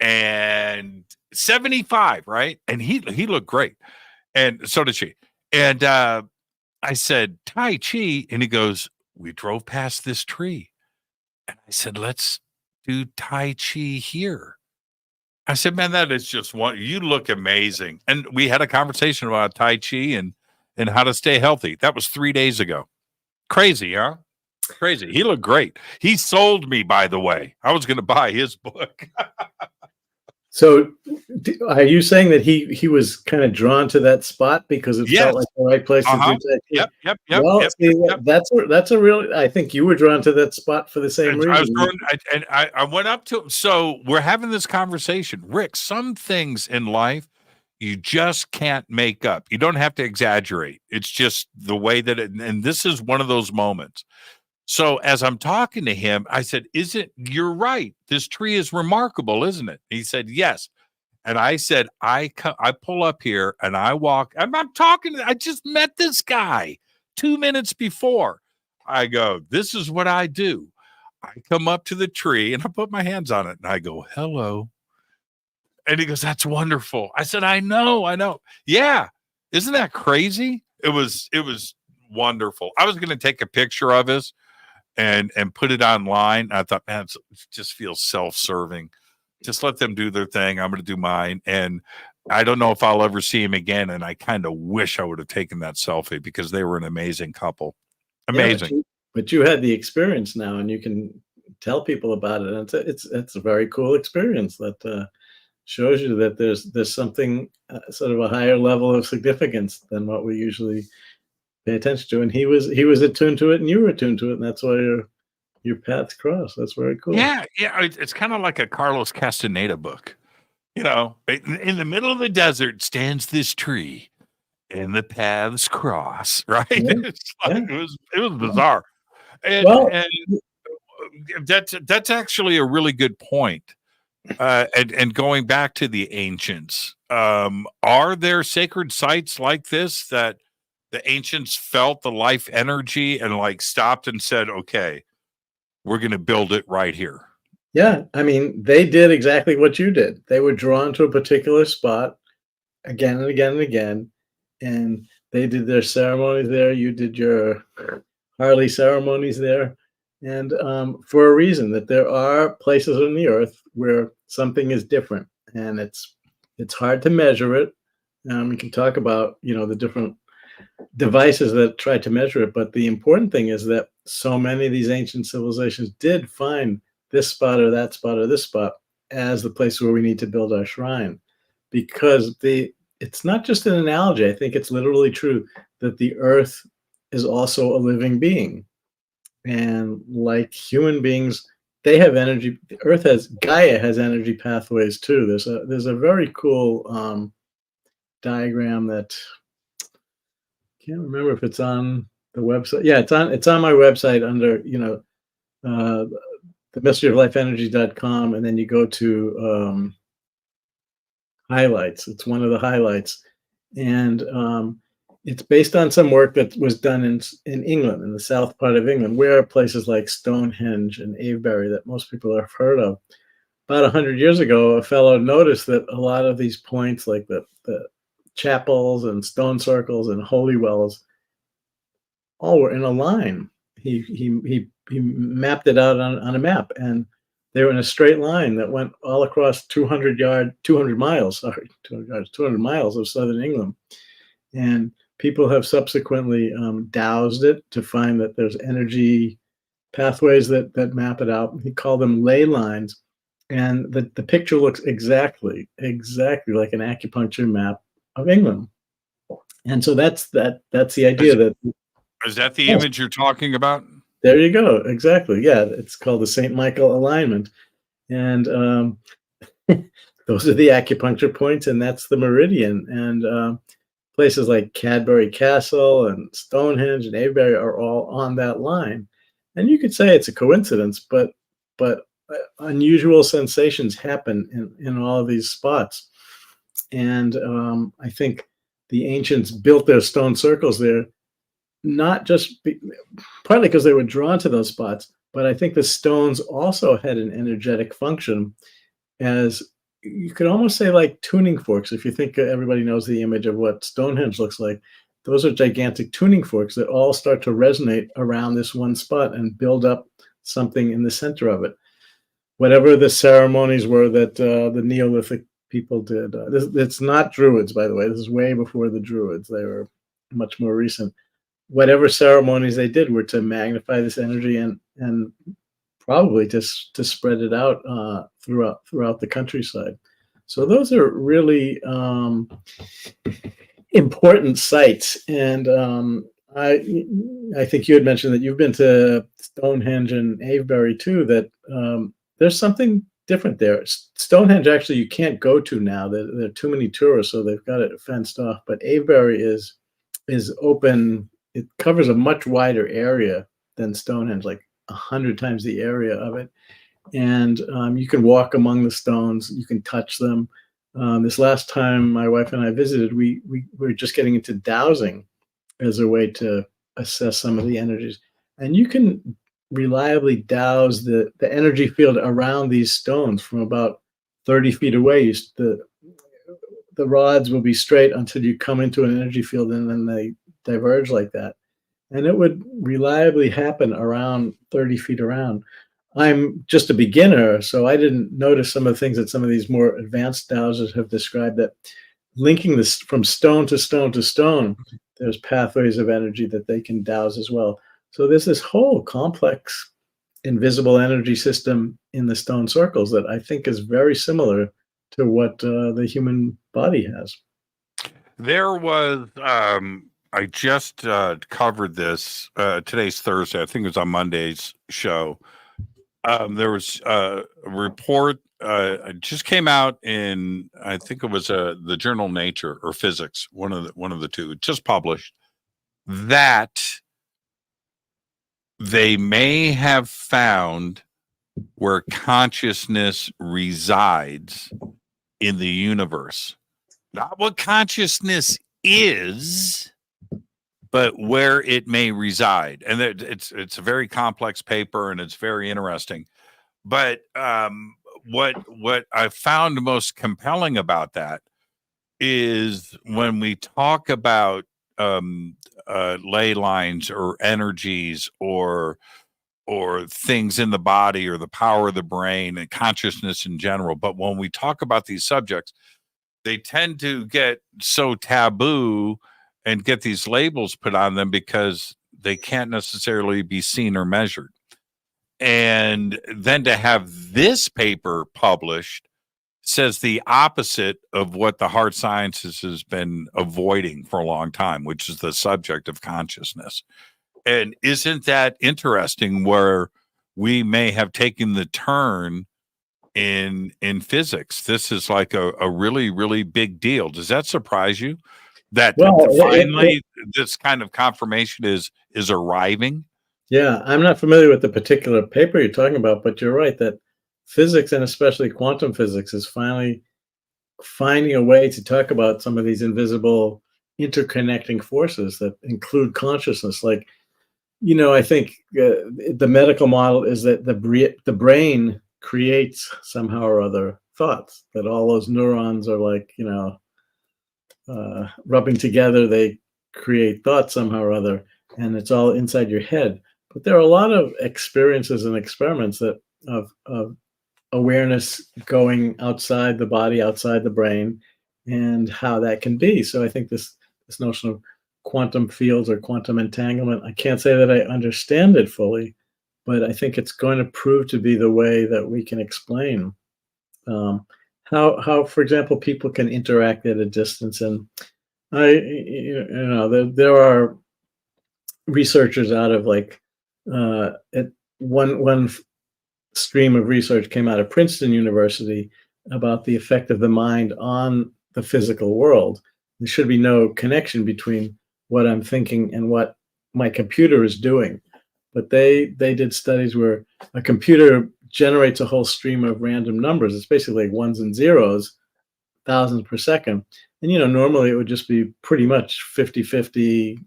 And 75, right? And he looked great. And so did she. And I said, Tai Chi. And he goes, "We drove past this tree." And I said, "Let's do Tai Chi here." I said, "Man, that is just one. You look amazing." And we had a conversation about Tai Chi and how to stay healthy. That was 3 days ago. Crazy, huh? Crazy. He looked great. He sold me, by the way. I was going to buy his book. So are you saying that he was kind of drawn to that spot because it felt like the right place to do that? Yep. Well, Yep, see, yep. that's a real, I think you were drawn to that spot for the same reason. I went up to him. So we're having this conversation. Rick, some things in life you just can't make up. You don't have to exaggerate. It's just the way that and this is one of those moments. So as I'm talking to him, I said, "You're right. This tree is remarkable, isn't it?" He said, "Yes." And I said, I pull up here and I walk. I'm talking. I just met this guy 2 minutes before. I go, "This is what I do." I come up to the tree and I put my hands on it and I go, "Hello." And he goes, "That's wonderful." I said, I know. Yeah. Isn't that crazy? It was wonderful. I was going to take a picture of his and put it online. I thought, man, it just feels self-serving. Just let them do their thing. I'm going to do mine. And I don't know if I'll ever see him again. And I kind of wish I would have taken that selfie because they were an amazing couple. Amazing. Yeah, but you had the experience now and you can tell people about it. And it's a very cool experience that shows you that there's something sort of a higher level of significance than what we usually pay attention to. And he was attuned to it and you were attuned to it. And that's why your paths cross. That's very cool. Yeah. It's kind of like a Carlos Castaneda book. You know, in the middle of the desert stands this tree and the paths cross, right? Yeah. It's like, it was bizarre. And that's actually a really good point. And going back to the ancients, are there sacred sites like this that the ancients felt the life energy and like stopped and said, "Okay, we're going to build it right here"? Yeah. I mean, they did exactly what you did. They were drawn to a particular spot again and again and again. And they did their ceremonies there. You did your Harley ceremonies there. And for a reason, that there are places on the earth where something is different. And it's hard to measure it. We can talk about, the different devices that try to measure it. But the important thing is that so many of these ancient civilizations did find this spot or that spot or this spot as the place where we need to build our shrine. Because it's not just an analogy. I think it's literally true that the earth is also a living being. And like human beings, they have energy. The earth Gaia has energy pathways too. There's a very cool diagram that can't remember if it's on the website. Yeah, it's on my website under the mysteryoflifeenergy.com, and then you go to highlights. It's one of the highlights, and it's based on some work that was done in England, in the south part of England, where places like Stonehenge and Avebury that most people have heard of. About 100 years ago, a fellow noticed that a lot of these points, like the chapels and stone circles and holy wells, all were in a line. He mapped it out on a map, and they were in a straight line that went all across 200 miles of southern England. And people have subsequently dowsed it to find that there's energy pathways that map it out. He called them ley lines. And the picture looks exactly like an acupuncture map of England. And so that's the idea is that the image you're talking about? There you go. Exactly. Yeah. It's called the St. Michael alignment. And those are the acupuncture points, and that's the meridian. And places like Cadbury Castle and Stonehenge and Avebury are all on that line. And you could say it's a coincidence, but unusual sensations happen in all of these spots. And I think the ancients built their stone circles there, not just partly because they were drawn to those spots, but I think the stones also had an energetic function, as you could almost say like tuning forks. If you think everybody knows the image of what Stonehenge looks like, those are gigantic tuning forks that all start to resonate around this one spot and build up something in the center of it. Whatever the ceremonies were that the Neolithic people did. It's not Druids, by the way. This is way before the Druids. They were much more recent. Whatever ceremonies they did were to magnify this energy and probably to spread it out throughout the countryside. So those are really important sites. And I think you had mentioned that you've been to Stonehenge and Avebury too, that there's something different there. Stonehenge, actually, you can't go to now. There are too many tourists, so they've got it fenced off. But Avebury is open. It covers a much wider area than Stonehenge, like 100 times the area of it. And you can walk among the stones. You can touch them. This last time my wife and I visited, we were just getting into dowsing as a way to assess some of the energies. And you can reliably douse the energy field around these stones from about 30 feet away. The rods will be straight until you come into an energy field, and then they diverge like that. And it would reliably happen around 30 feet around. I'm just a beginner, so I didn't notice some of the things that some of these more advanced dowsers have described, that linking this from stone to stone to stone, there's pathways of energy that they can douse as well. So there's this whole complex invisible energy system in the stone circles that I think is very similar to what the human body has. There was, I just covered this. Today's Thursday. I think it was on Monday's show. There was a report just came out in, I think it was the journal Nature or Physics, one of the two, just published, that they may have found where consciousness resides in the universe. Not what consciousness is, but where it may reside. And it's a very complex paper, and it's very interesting. But what I found most compelling about that is when we talk about ley lines or energies or things in the body or the power of the brain and consciousness in general. But when we talk about these subjects, they tend to get so taboo and get these labels put on them because they can't necessarily be seen or measured. And then to have this paper published says the opposite of what the hard sciences has been avoiding for a long time, which is the subject of consciousness. And isn't that interesting, where we may have taken the turn in physics? This is like a really, really big deal. Does that surprise you? That finally this kind of confirmation is arriving? Yeah, I'm not familiar with the particular paper you're talking about, but you're right that physics, and especially quantum physics, is finally finding a way to talk about some of these invisible interconnecting forces that include consciousness. Like, I think the medical model is that the brain creates somehow or other thoughts, that all those neurons are like, rubbing together, they create thoughts somehow or other, and it's all inside your head. But there are a lot of experiences and experiments of awareness going outside the body, outside the brain, and how that can be. So I think this notion of quantum fields or quantum entanglement. I can't say that I understand it fully, but I think it's going to prove to be the way that we can explain how, for example, people can interact at a distance. And there are researchers out of one stream of research came out of Princeton University about the effect of the mind on the physical world. There should be no connection between what I'm thinking and what my computer is doing. But they did studies where a computer generates a whole stream of random numbers. It's basically like ones and zeros, thousands per second. And, normally it would just be pretty much 50-50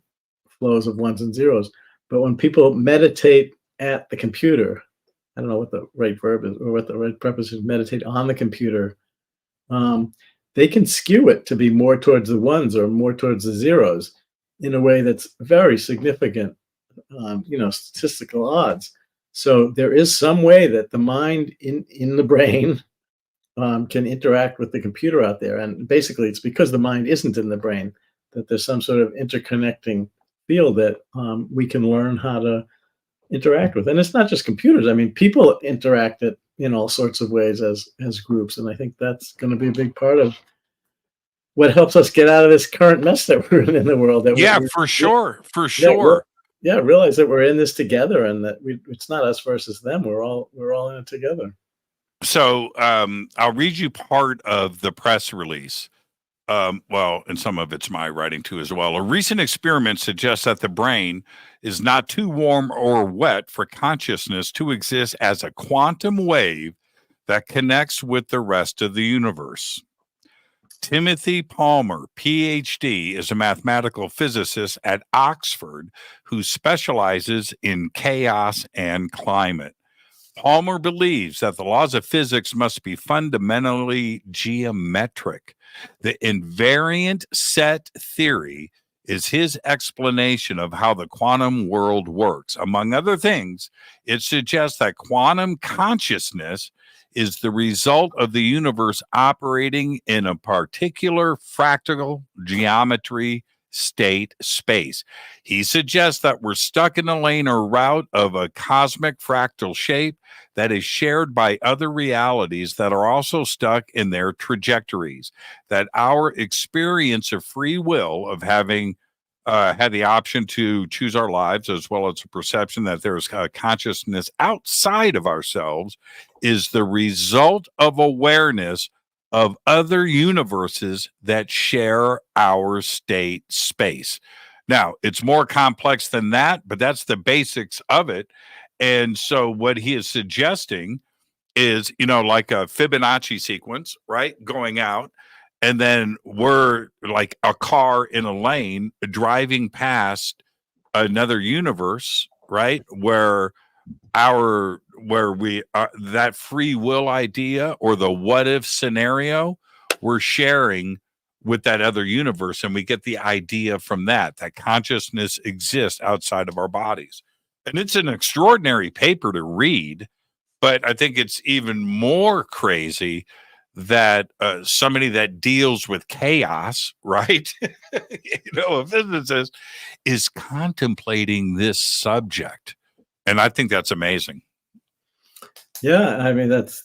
flows of ones and zeros. But when people meditate at the computer, I don't know what the right verb is or what the right preposition is, meditate on the computer, they can skew it to be more towards the ones or more towards the zeros in a way that's very significant, statistical odds. So there is some way that the mind in the brain can interact with the computer out there. And basically it's because the mind isn't in the brain that there's some sort of interconnecting field that we can learn how to interact with. And it's not just computers. I mean, people interact it in all sorts of ways as groups. And I think that's going to be a big part of what helps us get out of this current mess that we're in the world. For sure. Realize that we're in this together and that it's not us versus them. We're all in it together. So I'll read you part of the press release. And some of it's my writing too as well. A recent experiment suggests that the brain is not too warm or wet for consciousness to exist as a quantum wave that connects with the rest of the universe. Timothy Palmer, PhD, is a mathematical physicist at Oxford who specializes in chaos and climate. Palmer believes that the laws of physics must be fundamentally geometric. The invariant set theory is his explanation of how the quantum world works. Among other things, it suggests that quantum consciousness is the result of the universe operating in a particular fractal geometry state space. He suggests that we're stuck in a lane or route of a cosmic fractal shape that is shared by other realities that are also stuck in their trajectories, that our experience of free will, of having had the option to choose our lives, as well as a perception that there is a consciousness outside of ourselves, is the result of awareness of other universes that share our state space. Now, it's more complex than that, but that's the basics of it. And so what he is suggesting is, like a Fibonacci sequence, right? Going out, and then we're like a car in a lane driving past another universe, right? Where we that free will idea or the what if scenario we're sharing with that other universe, and we get the idea from that consciousness exists outside of our bodies. And it's an extraordinary paper to read, but I think it's even more crazy that somebody that deals with chaos, right? A physicist is contemplating this subject. And I think that's amazing. Yeah, I mean, that's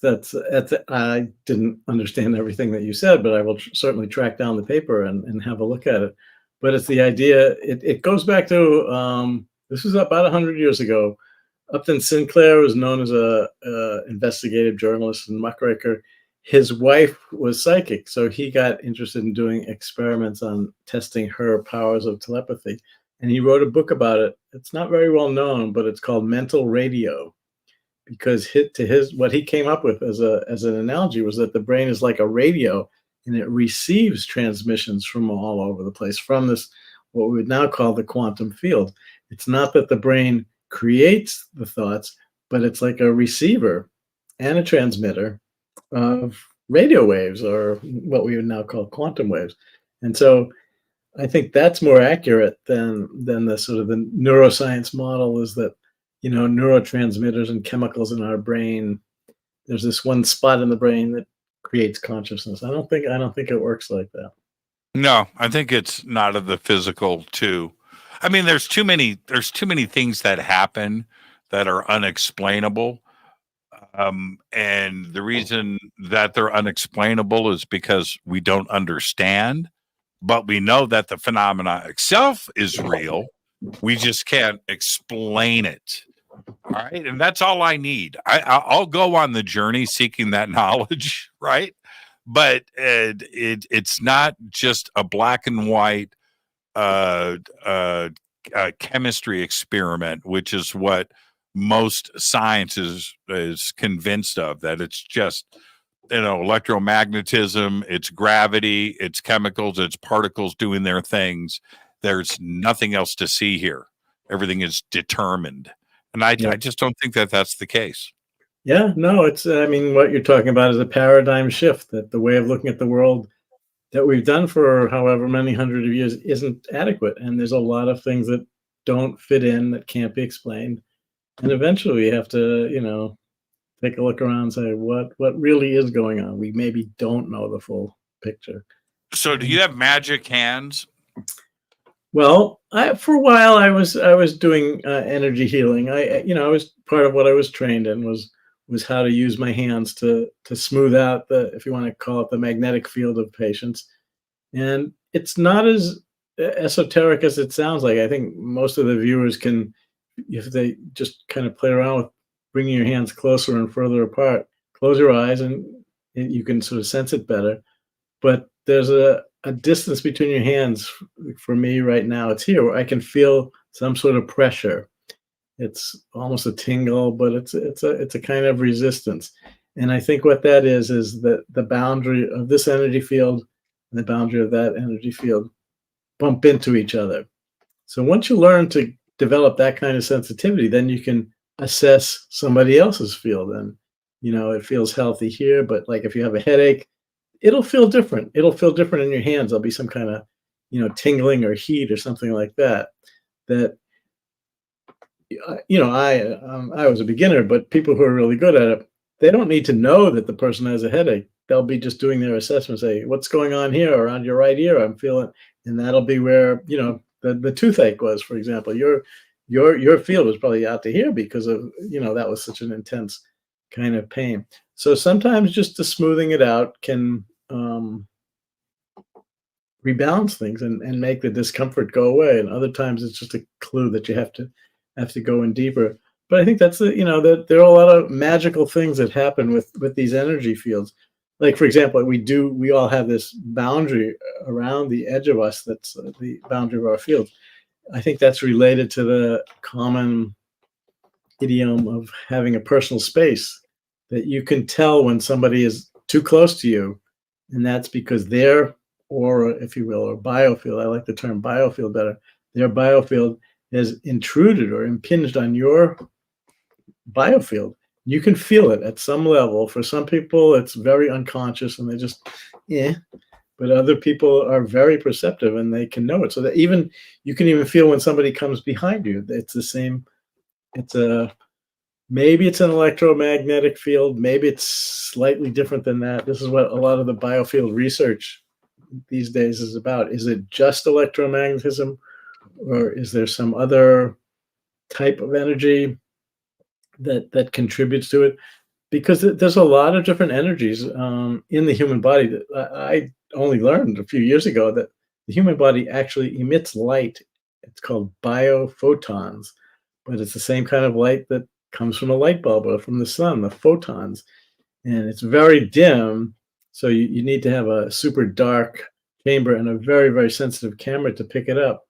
I didn't understand everything that you said, but I will certainly track down the paper and have a look at it. But it's the idea, it goes back to, this was about 100 years ago. Upton Sinclair was known as a investigative journalist and muckraker. His wife was psychic, so he got interested in doing experiments on testing her powers of telepathy. And he wrote a book about it. It's not very well known, but it's called Mental Radio, because what he came up with as an analogy was that the brain is like a radio, and it receives transmissions from all over the place, from this, what we would now call the quantum field. It's not that the brain creates the thoughts, but it's like a receiver and a transmitter of radio waves, or what we would now call quantum waves. And so I think that's more accurate than the sort of the neuroscience model, is that, neurotransmitters and chemicals in our brain, there's this one spot in the brain that creates consciousness. I don't think it works like that. No, I think it's not of the physical too. I mean, there's too many things that happen that are unexplainable. And the reason that they're unexplainable is because we don't understand, but we know that the phenomena itself is real. We just can't explain it. All right. And that's all I need. I'll go on the journey seeking that knowledge. Right. But it's not just a black and white uh, uh, chemistry experiment, which is what most science is convinced of, that it's just, electromagnetism, it's gravity, it's chemicals, it's particles doing their things. There's nothing else to see here. Everything is determined. And I just don't think that that's the case. Yeah, no, it's, I mean, what you're talking about is a paradigm shift, that the way of looking at the world that we've done for however many hundred of years isn't adequate. And there's a lot of things that don't fit in, that can't be explained. And eventually we have to, take a look around and say, what really is going on? We maybe don't know the full picture. So do you have magic hands? Well, for a while I was doing energy healing. I was part of what I was trained in was how to use my hands to smooth out the, if you want to call it, the magnetic field of patients. And it's not as esoteric as it sounds like. I think most of the viewers can, if they just kind of play around with bringing your hands closer and further apart, close your eyes and you can sort of sense it better. But there's a distance between your hands. For me right now, it's here where I can feel some sort of pressure. It's almost a tingle, but it's a kind of resistance. And I think what that is that the boundary of this energy field and the boundary of that energy field bump into each other. So once you learn to develop that kind of sensitivity, then you can assess somebody else's field. And, it feels healthy here, but like if you have a headache, it'll feel different. It'll feel different in your hands. There'll be some kind of, tingling or heat or something like that. I was a beginner, but people who are really good at it, they don't need to know that the person has a headache. They'll be just doing their assessment, say, what's going on here around your right ear? I'm feeling, and that'll be where, the toothache was, for example. Your field was probably out to here because of, that was such an intense kind of pain. So sometimes just the smoothing it out can rebalance things and make the discomfort go away. And other times it's just a clue that you have to go in deeper. But I think that's that there are a lot of magical things that happen with these energy fields. Like, for example, we all have this boundary around the edge of us. That's the boundary of our field. I think that's related to the common idiom of having a personal space, that you can tell when somebody is too close to you. And that's because their aura, if you will, or biofield, I like the term biofield better, their biofield has intruded or impinged on your biofield. You can feel it at some level. For some people, it's very unconscious and they just, but other people are very perceptive and they can know it. So that you can even feel when somebody comes behind you. It's the same. Maybe it's an electromagnetic field. Maybe it's slightly different than that. This is what a lot of the biofield research these days is about. Is it just electromagnetism, or is there some other type of energy that contributes to it? Because there's a lot of different energies in the human body. That I only learned a few years ago that the human body actually emits light. It's called biophotons, but it's the same kind of light that comes from a light bulb or from the sun, the photons. And it's very dim, so you need to have a super dark chamber and a very, very sensitive camera to pick it up.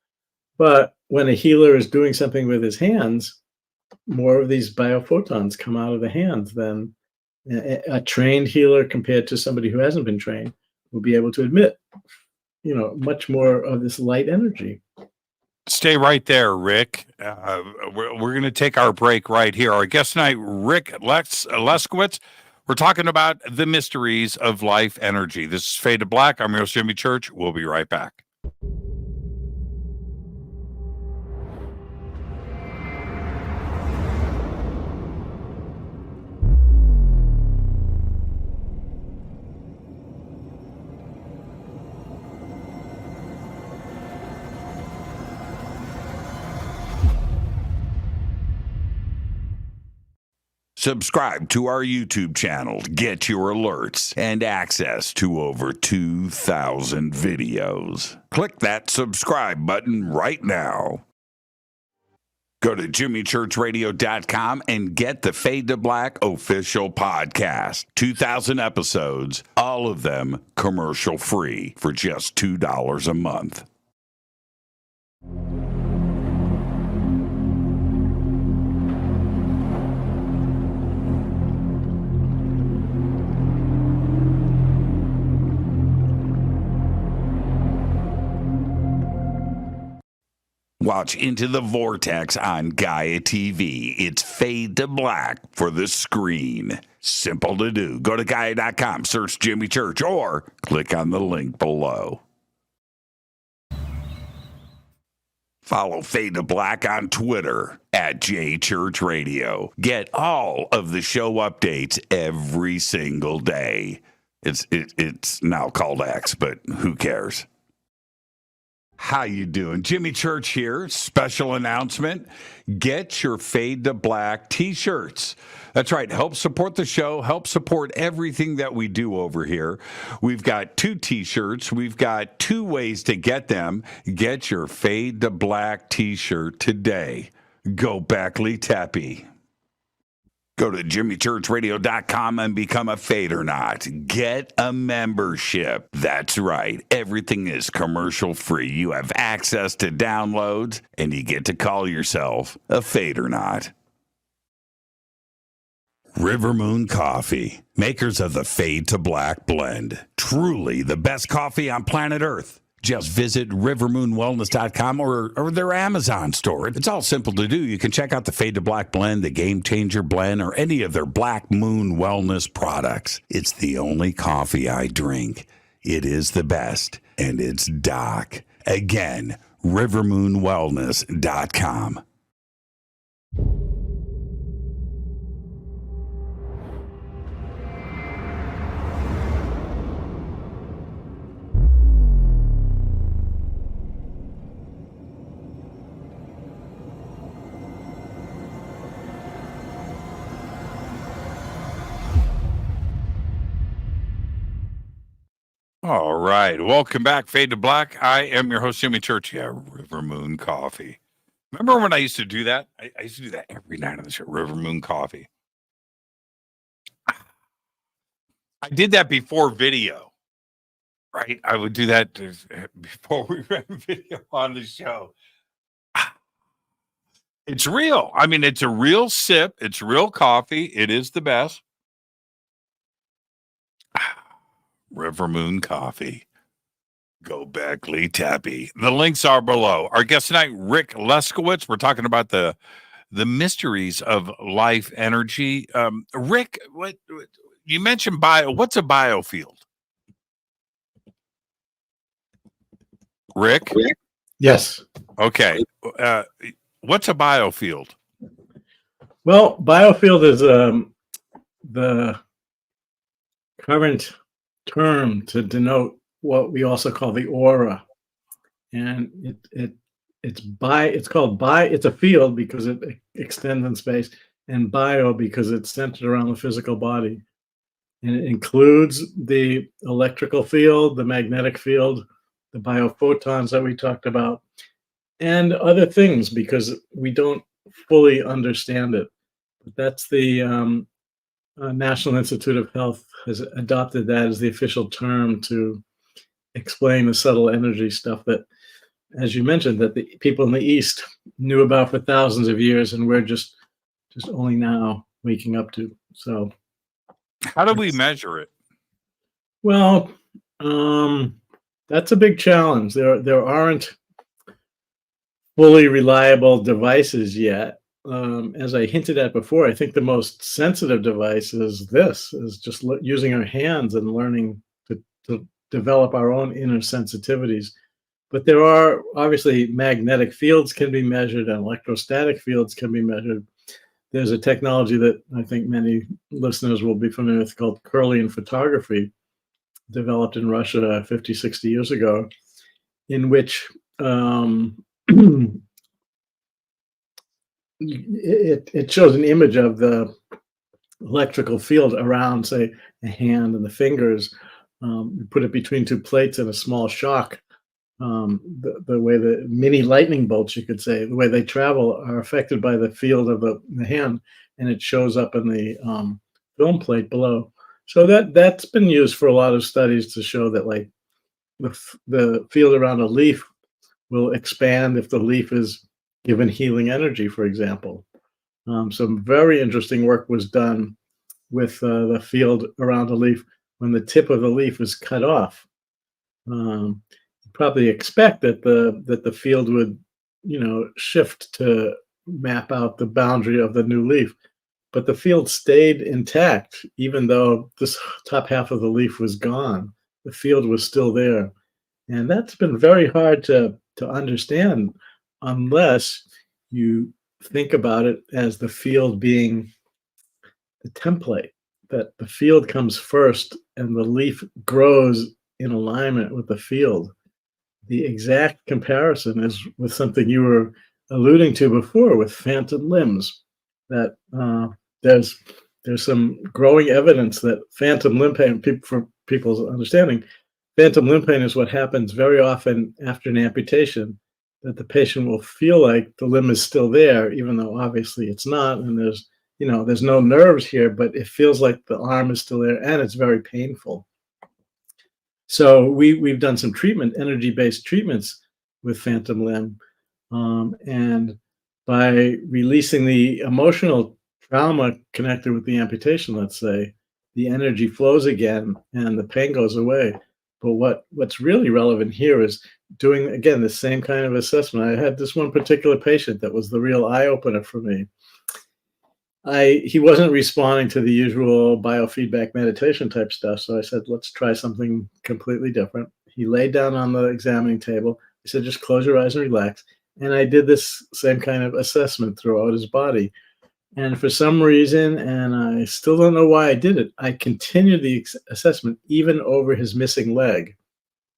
But when a healer is doing something with his hands, more of these biophotons come out of the hands than a trained healer compared to somebody who hasn't been trained will be able to emit, much more of this light energy. Stay right there, Rick. We're going to take our break right here. Our guest tonight, Rick Leskowitz. We're talking about the mysteries of life energy. This is Fade to Black. I'm your host, Jimmy Church. We'll be right back. Subscribe to our YouTube channel to get your alerts and access to over 2,000 videos. Click that subscribe button right now. Go to jimmychurchradio.com and get the Fade to Black official podcast. 2,000 episodes, all of them commercial free for just $2 a month. Watch Into the Vortex on Gaia TV. It's Fade to Black for the screen. Simple to do. Go to Gaia.com, search Jimmy Church, or click on the link below. Follow Fade to Black on Twitter at JChurchRadio. Get all of the show updates every single day. It's now called X, but who cares? How you doing? Jimmy Church here. Special announcement. Get your Fade to Black t-shirts. That's right. Help support the show. Help support everything that we do over here. We've got 2 t-shirts. We've got 2 ways to get them. Get your Fade to Black t-shirt today. Go Backley Tappy. Go to jimmychurchradio.com and become a Fadernaut. Get a membership. That's right. Everything is commercial free. You have access to downloads, and you get to call yourself a Fadernaut. River Moon Coffee, makers of the Fade to Black blend. Truly the best coffee on planet Earth. Just visit rivermoonwellness.com or their Amazon store. It's all simple to do. You can check out the Fade to Black blend, the Game Changer blend, or any of their Black Moon Wellness products. It's the only coffee I drink. It is the best, and it's Doc. Again, rivermoonwellness.com. All right. Welcome back, Fade to Black. I am your host, Jimmy Church. Yeah, River Moon Coffee. Remember when I used to do that? I used to do that every night on the show, River Moon Coffee. I did that before video, right? I would do that before we ran video on the show. It's real. I mean, it's a real sip. It's real coffee. It is the best. River Moon Coffee. Go Backley Tappy. The links are below. Our guest tonight, Rick Leskowitz. We're talking about the mysteries of life energy. Rick, what you mentioned what's a biofield? Rick? Yes. Okay. What's a biofield? Well, biofield is the current term to denote what we also call the aura, and it's a field because it extends in space, and bio because it's centered around the physical body, and it includes the electrical field, the magnetic field, the biophotons that we talked about, and other things because we don't fully understand it. But that's the National Institute of Health has adopted that as the official term to explain the subtle energy stuff that, as you mentioned, that the people in the East knew about for thousands of years, and we're just only now waking up to. So, how do we measure it? Well, that's a big challenge. There aren't fully reliable devices yet. As I hinted at before, I think the most sensitive device is just using our hands and learning to develop our own inner sensitivities. But there are obviously magnetic fields can be measured and electrostatic fields can be measured. There's a technology that I think many listeners will be familiar with called Kirlian photography, developed in Russia 50, 60 years ago, in which it shows an image of the electrical field around, say, a hand and the fingers. You put it between two plates in a small shock. The way the mini lightning bolts, you could say, the way they travel are affected by the field of the hand, and it shows up in the film plate below. So that's been used for a lot of studies to show that, like, the field around a leaf will expand if the leaf is given healing energy, for example. Some very interesting work was done with the field around a leaf when the tip of the leaf is cut off. You probably expect that the field would, shift to map out the boundary of the new leaf, but the field stayed intact even though this top half of the leaf was gone. The field was still there, and that's been very hard to understand unless you think about it as the field being the template, that the field comes first and the leaf grows in alignment with the field. The exact comparison is with something you were alluding to before with phantom limbs, that there's some growing evidence that phantom limb pain, for people's understanding, phantom limb pain is what happens very often after an amputation, that the patient will feel like the limb is still there, even though obviously it's not, and there's no nerves here, but it feels like the arm is still there, and it's very painful. So we've done some energy-based treatments with phantom limb, and by releasing the emotional trauma connected with the amputation, let's say, the energy flows again and the pain goes away. But what's really relevant here is doing, again, the same kind of assessment. I had this one particular patient that was the real eye-opener for me. He wasn't responding to the usual biofeedback meditation type stuff, so I said, let's try something completely different. He laid down on the examining table. I said, just close your eyes and relax. And I did this same kind of assessment throughout his body. And for some reason, and I still don't know why I did it, I continued the assessment even over his missing leg.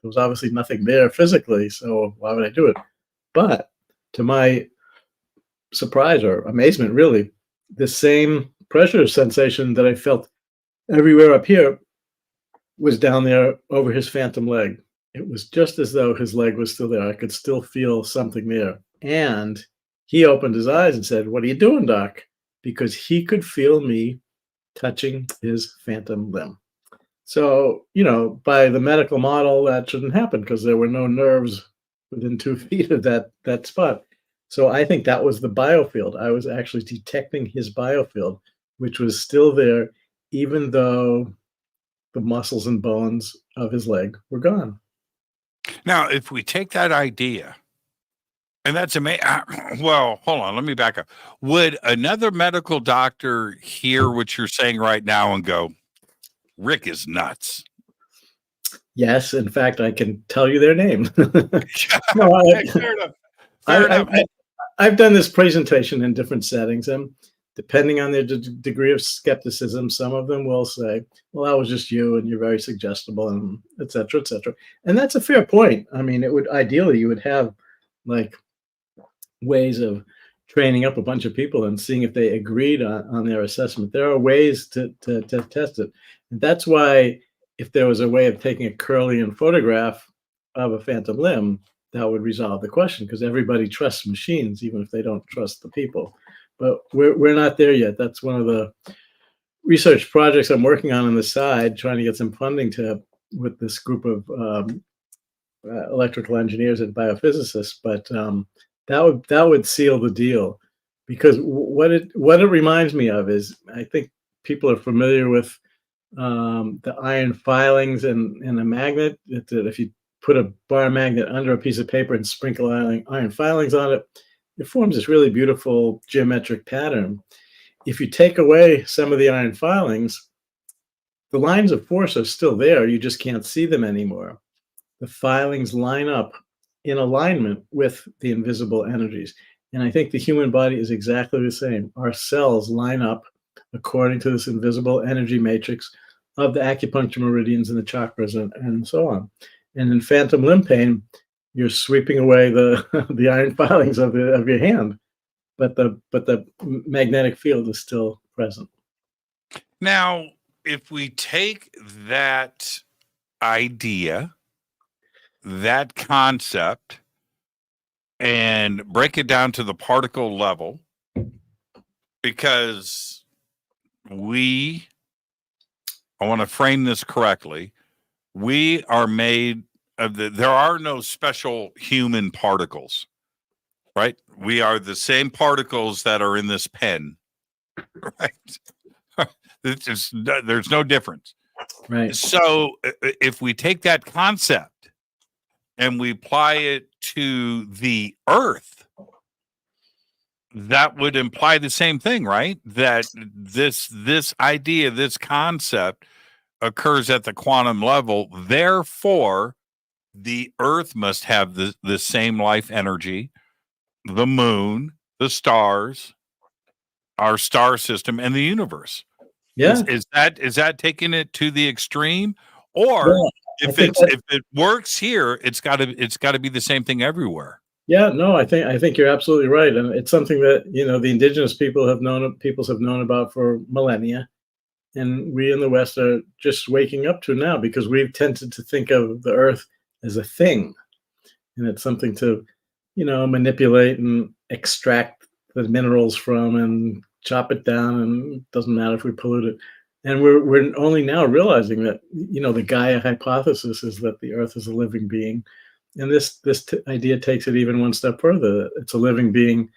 There was obviously nothing there physically, so why would I do it? But to my surprise or amazement, really, the same pressure sensation that I felt everywhere up here was down there over his phantom leg. It was just as though his leg was still there. I could still feel something there. And he opened his eyes and said, "What are you doing, doc?" Because he could feel me touching his phantom limb. So, by the medical model, that shouldn't happen because there were no nerves within 2 feet of that spot. So I think that was the biofield. I was actually detecting his biofield, which was still there, even though the muscles and bones of his leg were gone. Now, if we take that idea, and that's amazing. Well, hold on. Let me back up. Would another medical doctor hear what you're saying right now and go, Rick is nuts? Yes. In fact, I can tell you their name. Fair enough. I've done this presentation in different settings, and depending on their degree of skepticism, some of them will say, well, that was just you and you're very suggestible, and et cetera, et cetera. And that's a fair point. I mean, ideally, you would have like ways of training up a bunch of people and seeing if they agreed on their assessment. There are ways to test it. And that's why if there was a way of taking a Curlian photograph of a phantom limb, that would resolve the question, because everybody trusts machines, even if they don't trust the people. But we're not there yet. That's one of the research projects I'm working on the side, trying to get some funding with this group of electrical engineers and biophysicists. But that would seal the deal, because what it reminds me of is, I think people are familiar with the iron filings and a magnet. That if you put a bar magnet under a piece of paper and sprinkle iron filings on it, it forms this really beautiful geometric pattern. If you take away some of the iron filings, the lines of force are still there. You just can't see them anymore. The filings line up in alignment with the invisible energies. And I think the human body is exactly the same. Our cells line up according to this invisible energy matrix of the acupuncture meridians and the chakras and so on. And in phantom limb pain, you're sweeping away the iron filings of your hand, but the magnetic field is still present. Now, if we take that idea, that concept, and break it down to the particle level, because I want to frame this correctly. We are made of there are no special human particles, right? We are the same particles that are in this pen, right? There's no difference. Right. So if we take that concept and we apply it to the earth, that would imply the same thing, right? That this idea, this concept occurs at the quantum level. Therefore, the earth must have the same life energy, the moon, the stars, our star system, and the universe. Yeah. Is that taking it to the extreme? Or Yeah, if it works here, it's gotta be the same thing everywhere. Yeah, no, I think you're absolutely right, and it's something that the indigenous peoples have known about for millennia, and we in the West are just waking up to now because we've tended to think of the Earth as a thing, and it's something to manipulate and extract the minerals from and chop it down, and it doesn't matter if we pollute it. And we're only now realizing that the Gaia hypothesis is that the Earth is a living being. And this idea takes it even one step further. It's a living being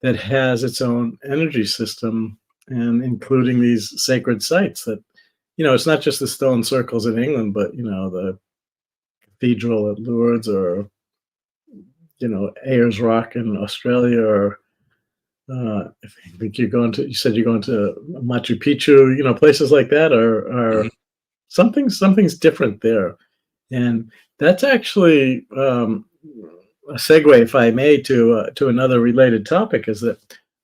that has its own energy system, and including these sacred sites that, it's not just the stone circles in England, but, the cathedral at Lourdes, or, Ayers Rock in Australia, or I think you said you're going to Machu Picchu, places like that are something's different there. And that's actually a segue, if I may, to another related topic, is that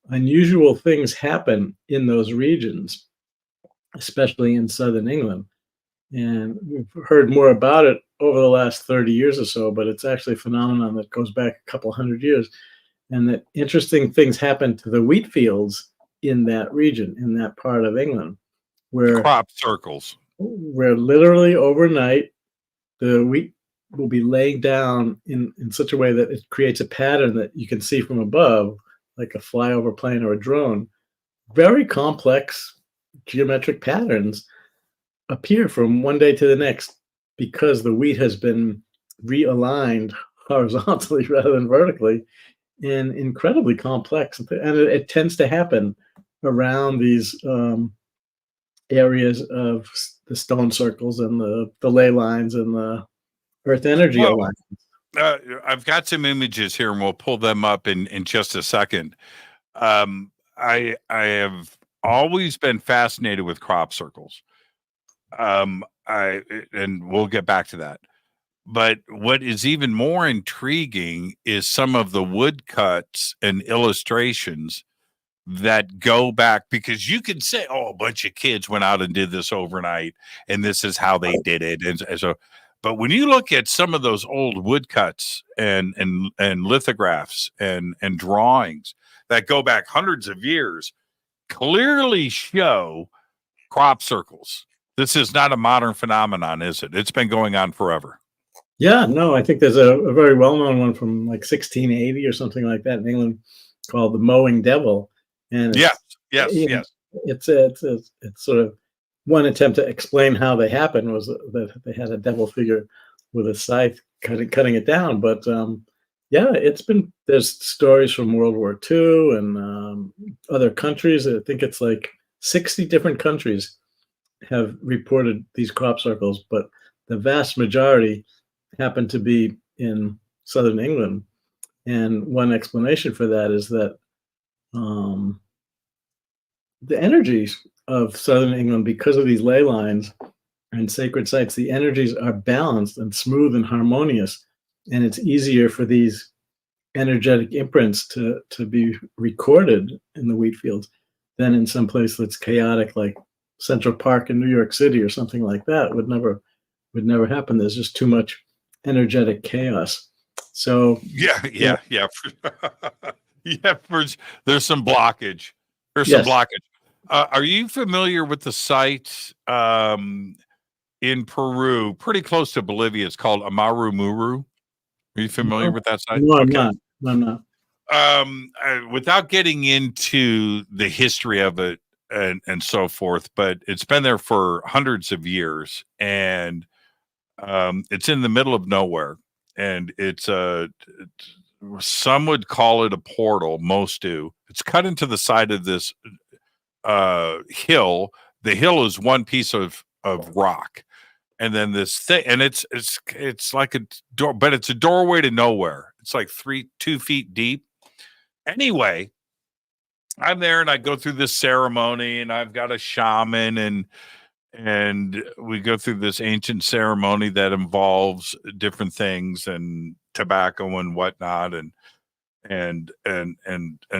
unusual things happen in those regions, especially in southern England. And we've heard more about it over the last 30 years or so, but it's actually a phenomenon that goes back a couple hundred years. And that interesting things happen to the wheat fields in that region, in that part of England, where crop circles, where literally overnight the wheat will be laid down in such a way that it creates a pattern that you can see from above, like a flyover plane or a drone. Very complex geometric patterns appear from one day to the next because the wheat has been realigned horizontally rather than vertically, and incredibly complex. And it tends to happen around these areas of the stone circles and the ley lines and the earth energy alignments. I've got some images here, and we'll pull them up in just a second. I have always been fascinated with crop circles. And we'll get back to that. But what is even more intriguing is some of the woodcuts and illustrations that go back, because you can say, oh, a bunch of kids went out and did this overnight, and this is how they did it. And so, but when you look at some of those old woodcuts and lithographs and drawings that go back hundreds of years, clearly show crop circles. This is not a modern phenomenon, is it? It's been going on forever. Yeah, no, I think there's a very well-known one from like 1680 or something like that in England called the Mowing Devil. And yes. It's sort of one attempt to explain how they happened was that they had a devil figure with a scythe cutting it down. But there's stories from World War II and other countries. I think it's like 60 different countries have reported these crop circles, but the vast majority happen to be in southern England. And one explanation for that is that the energies of southern England, because of these ley lines and sacred sites, the energies are balanced and smooth and harmonious, and it's easier for these energetic imprints to be recorded in the wheat fields than in some place that's chaotic, like Central Park in New York City or something like that. Would never happen. There's just too much energetic chaos. So yeah. There's some blockage. There's some blockage. Are you familiar with the site in Peru, pretty close to Bolivia? It's called Amaru Muru. Are you familiar with that site? No, I'm not. No, I'm not. Without getting into the history of it and so forth, but it's been there for hundreds of years, and it's in the middle of nowhere, and some would call it a portal. Most do. It's cut into the side of this hill. The hill is one piece of rock, and then this thing, and it's like a door, but it's a doorway to nowhere. It's like 2 feet deep. Anyway, I'm there and I go through this ceremony, and I've got a shaman, and we go through this ancient ceremony that involves different things and tobacco and whatnot and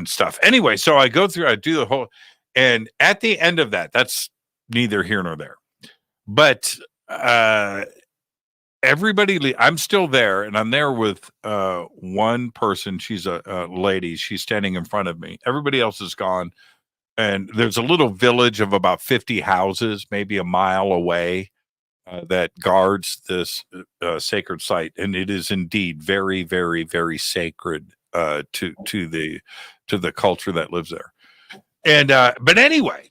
stuff. Anyway, so I go through, I do the whole, and at the end of that, that's neither here nor there. But everybody, I'm still there, and I'm there with one person. She's a lady. She's standing in front of me. Everybody else is gone, and there's a little village of about 50 houses, maybe a mile away, that guards this sacred site, and it is indeed very, very, very sacred to the culture that lives there. And but anyway,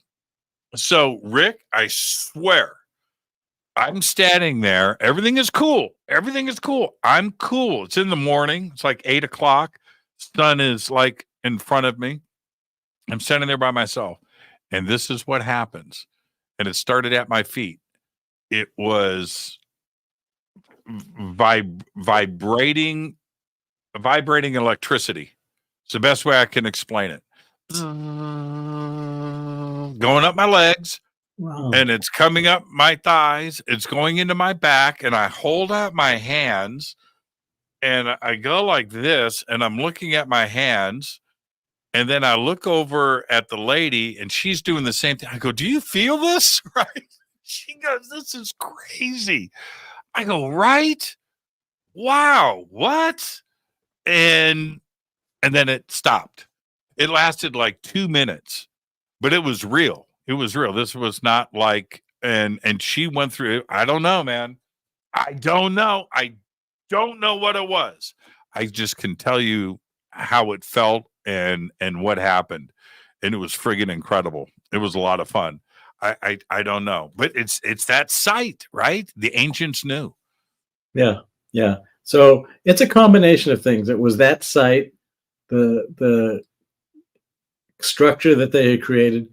so Rick, I swear, I'm standing there. Everything is cool. Everything is cool. I'm cool. It's in the morning. It's like 8 o'clock. Sun is like in front of me. I'm standing there by myself. And this is what happens. And it started at my feet. It was vibrating electricity. It's the best way I can explain it. Going up my legs. Wow. And it's coming up my thighs. It's going into my back, and I hold out my hands, and I go like this, and I'm looking at my hands, and then I look over at the lady, and she's doing the same thing. I go, "Do you feel this?" Right? She goes, "This is crazy." I go, "Right? Wow, what?" And then it stopped. It lasted like 2 minutes, but it was real. It was real. This was not like, and she went through it. I don't know, man. I don't know. I don't know what it was. I just can tell you how it felt and what happened. And it was friggin' incredible. It was a lot of fun. I don't know. But it's that site, right? The ancients knew. Yeah. Yeah. So it's a combination of things. It was that site, the structure that they had created,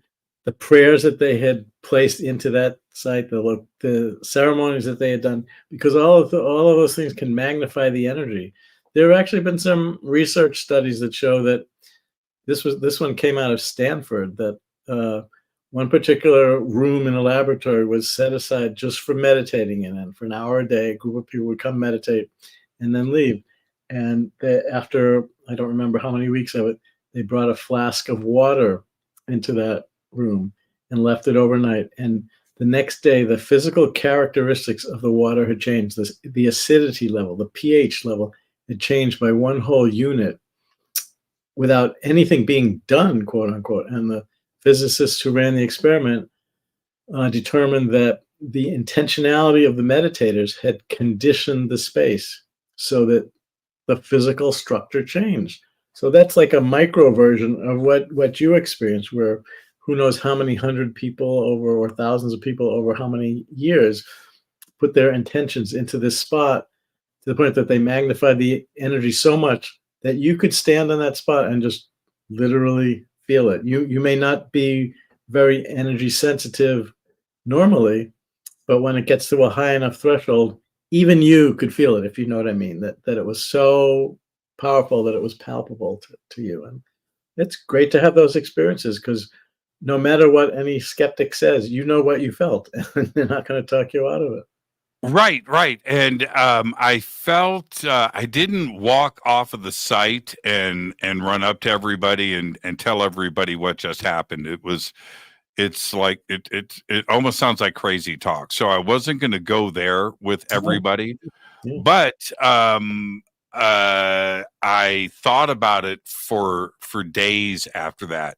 the prayers that they had placed into that site, the ceremonies that they had done, because all of those things can magnify the energy. There have actually been some research studies that show that this one came out of Stanford, that one particular room in a laboratory was set aside just for meditating in, and for an hour a day, a group of people would come meditate and then leave. And after, I don't remember how many weeks of it, they brought a flask of water into that room and left it overnight, and the next day the physical characteristics of the water had changed. The acidity level, the pH level, had changed by one whole unit without anything being done, quote unquote. And the physicists who ran the experiment determined that the intentionality of the meditators had conditioned the space so that the physical structure changed. So that's like a micro version of what you experienced, where who knows how many hundred people over, or thousands of people over how many years, put their intentions into this spot to the point that they magnified the energy so much that you could stand on that spot and just literally feel it. You may not be very energy sensitive normally, but when it gets to a high enough threshold, even you could feel it, if you know what I mean, that it was so powerful that it was palpable to you. And it's great to have those experiences, because no matter what any skeptic says, you know what you felt, and they're not going to talk you out of it. Right. And I felt I didn't walk off of the site and run up to everybody and tell everybody what just happened. It's like it almost sounds like crazy talk. So I wasn't going to go there with everybody, but I thought about it for days after that.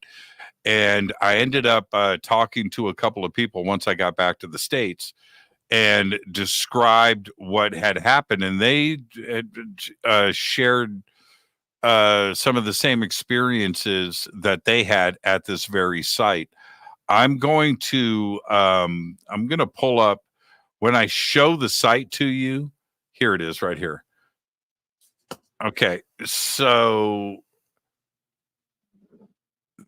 And I ended up talking to a couple of people once I got back to the States and described what had happened. And they shared some of the same experiences that they had at this very site. I'm going to pull up when I show the site to you. Here it is right here. Okay, so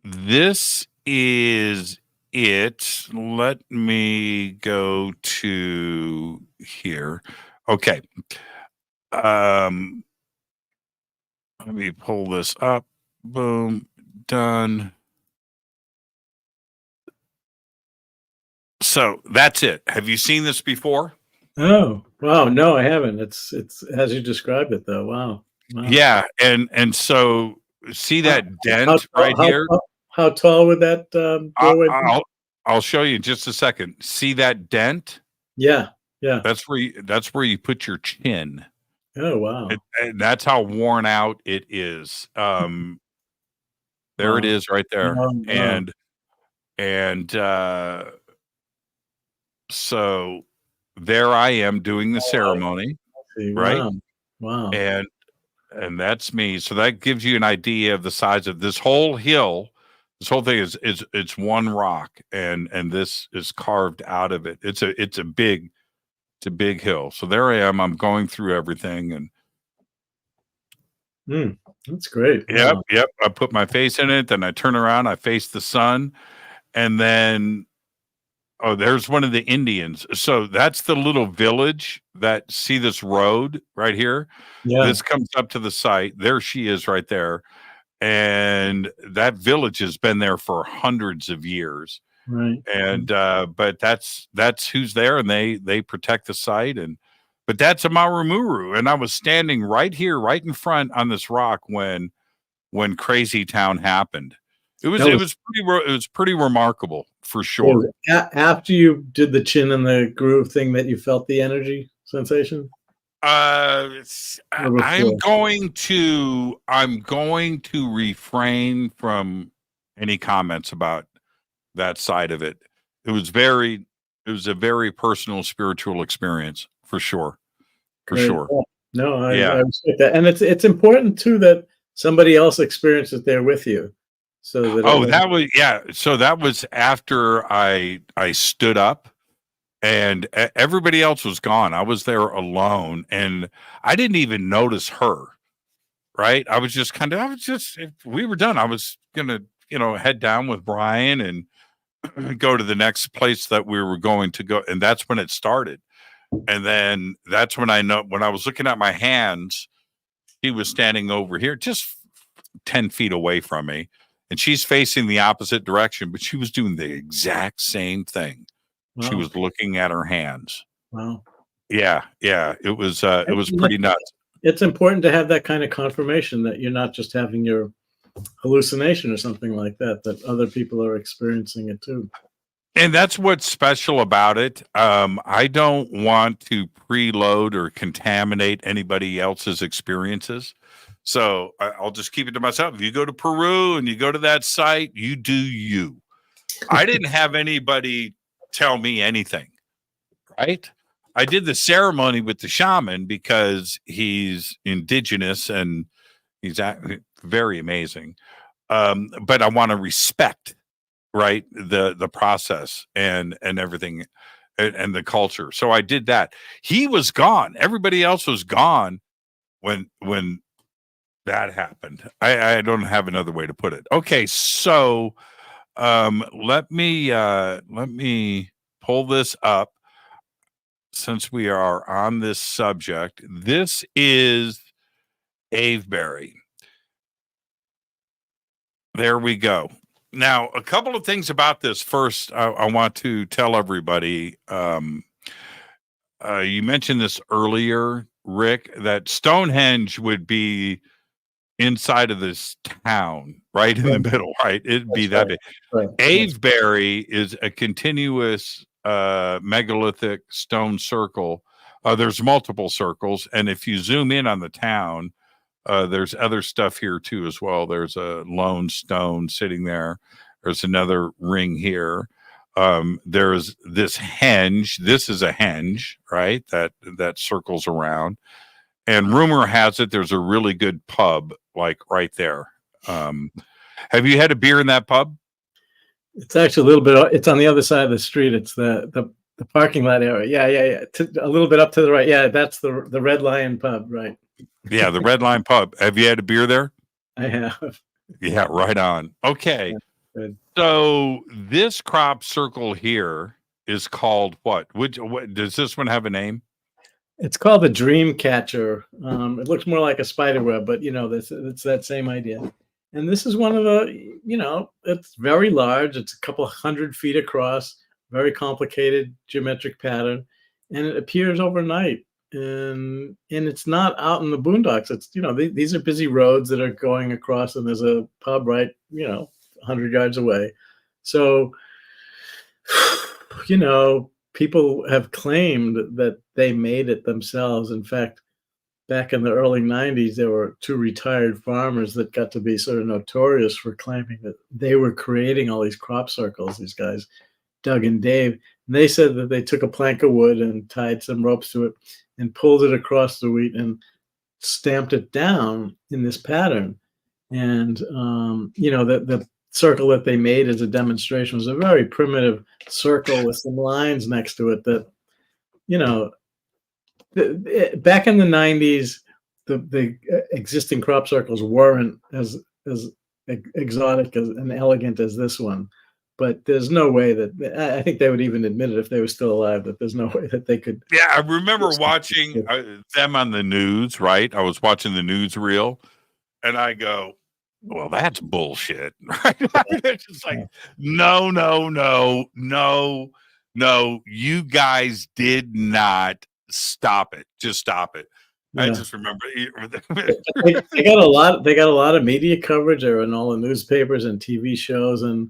this is it. Let me go to here. Okay. Let me pull this up. Boom. Done. So that's it. Have you seen this before? Oh, wow. No, I haven't. It's as you described it though. Wow. Yeah. And so see that dent right here? How tall would that doorway be? I'll show you in just a second. See that dent? Yeah. That's where you put your chin. Oh, wow. And that's how worn out it is. There it is right there. Wow. And so there I am doing the ceremony, right? Wow. And that's me. So that gives you an idea of the size of this whole hill. This whole thing is it's one rock, and this is carved out of it. It's a big hill. So there I am. I'm going through everything, and that's great. Yep, Wow. yep. I put my face in it, then I turn around, I face the sun, and then there's one of the Indians. So that's the little village that see this road right here. Yeah. This comes up to the site. There she is right there. And that village has been there for hundreds of years. Right. And but that's who's there, and they protect the site. But that's a Marumuru. And I was standing right here, right in front on this rock when Crazy Town happened. It was pretty remarkable for sure. After you did the chin and the groove thing, that you felt the energy sensation? I'm going to refrain from any comments about that side of it. It was a very personal spiritual experience for sure. Sure. No, I respect that. And it's important too that somebody else experiences there with you. So that So that was after I stood up. And everybody else was gone. I was there alone, and I didn't even notice her. Right? If we were done, I was gonna, head down with Brian and go to the next place that we were going to go. And that's when it started. And then that's when when I was looking at my hands, she was standing over here, just 10 feet away from me, and she's facing the opposite direction, but she was doing the exact same thing. Wow. She was looking at her hands. Wow. Yeah. It was pretty nuts. It's important to have that kind of confirmation that you're not just having your hallucination or something like that, that other people are experiencing it too. And that's what's special about it. I don't want to preload or contaminate anybody else's experiences. So I'll just keep it to myself. If you go to Peru and you go to that site, you do you. I didn't have anybody tell me anything, right? I did the ceremony with the shaman because he's indigenous and he's very amazing. But I want to respect, right, the process and everything and the culture. So I did that. He was gone. Everybody else was gone when that happened. I don't have another way to put it. Okay, so let me pull this up since we are on this subject. This is Avebury. There we go. Now, a couple of things about this. First, I want to tell everybody, you mentioned this earlier, Rick, that Stonehenge would be inside of this town, right in the middle, right? It'd be that big. Right. Avebury is a continuous megalithic stone circle. There's multiple circles, and if you zoom in on the town, there's other stuff here too as well. There's a lone stone sitting there, There's another ring here. There's this henge. This is a henge, right? That circles around. And rumor has it there's a really good pub like right there. Have you had a beer in that pub? It's actually a little bit. It's on the other side of the street. It's the parking lot area. Yeah. A little bit up to the right. Yeah, that's the Red Lion pub, right? Yeah, the Red Line pub. Have you had a beer there? I have. Yeah, right on. Okay. Yeah, good. So this crop circle here is called what? What does this one have a name? It's called the Dream Catcher. It looks more like a spider web, but it's that same idea. And this is one of the, it's very large. It's a couple 100 feet across, very complicated geometric pattern, and it appears overnight. And it's not out in the boondocks. It's, these are busy roads that are going across, and there's a pub right, 100 yards away. So, people have claimed that they made it themselves. In fact, back in the early 90s, there were two retired farmers that got to be sort of notorious for claiming that they were creating all these crop circles, these guys, Doug and Dave. And they said that they took a plank of wood and tied some ropes to it and pulled it across the wheat and stamped it down in this pattern. And, the circle that they made as a demonstration was a very primitive circle with some lines next to it that, back in the 90s, the existing crop circles weren't as exotic and elegant as this one. But there's no way that I think they would even admit it if they were still alive, that there's no way that they could. Yeah, I remember watching them on the news, right? I was watching the newsreel, and I go, well, that's bullshit, right? It's just like, no. You guys did not stop it. Just stop it. Yeah. I just remember they got a lot of media coverage. They're in all the newspapers and TV shows, and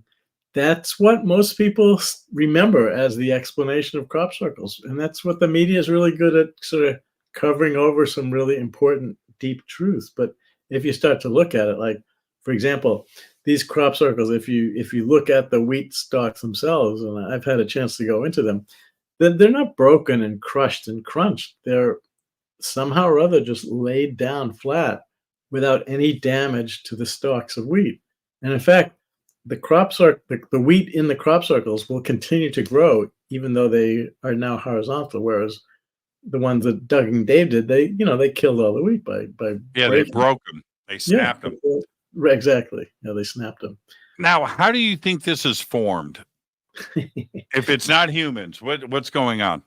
that's what most people remember as the explanation of crop circles. And that's what the media is really good at, sort of covering over some really important, deep truths. But if you start to look at it, like, for example, these crop circles, if you look at the wheat stalks themselves, and I've had a chance to go into them, they're not broken and crushed and crunched. They're somehow or other just laid down flat without any damage to the stalks of wheat. And in fact, the wheat in the crop circles will continue to grow even though they are now horizontal, whereas the ones that Doug and Dave did, they killed all the wheat by they broke them. They snapped them. Exactly. Yeah, they snapped them. Now, how do you think this is formed? If it's not humans, what's going on?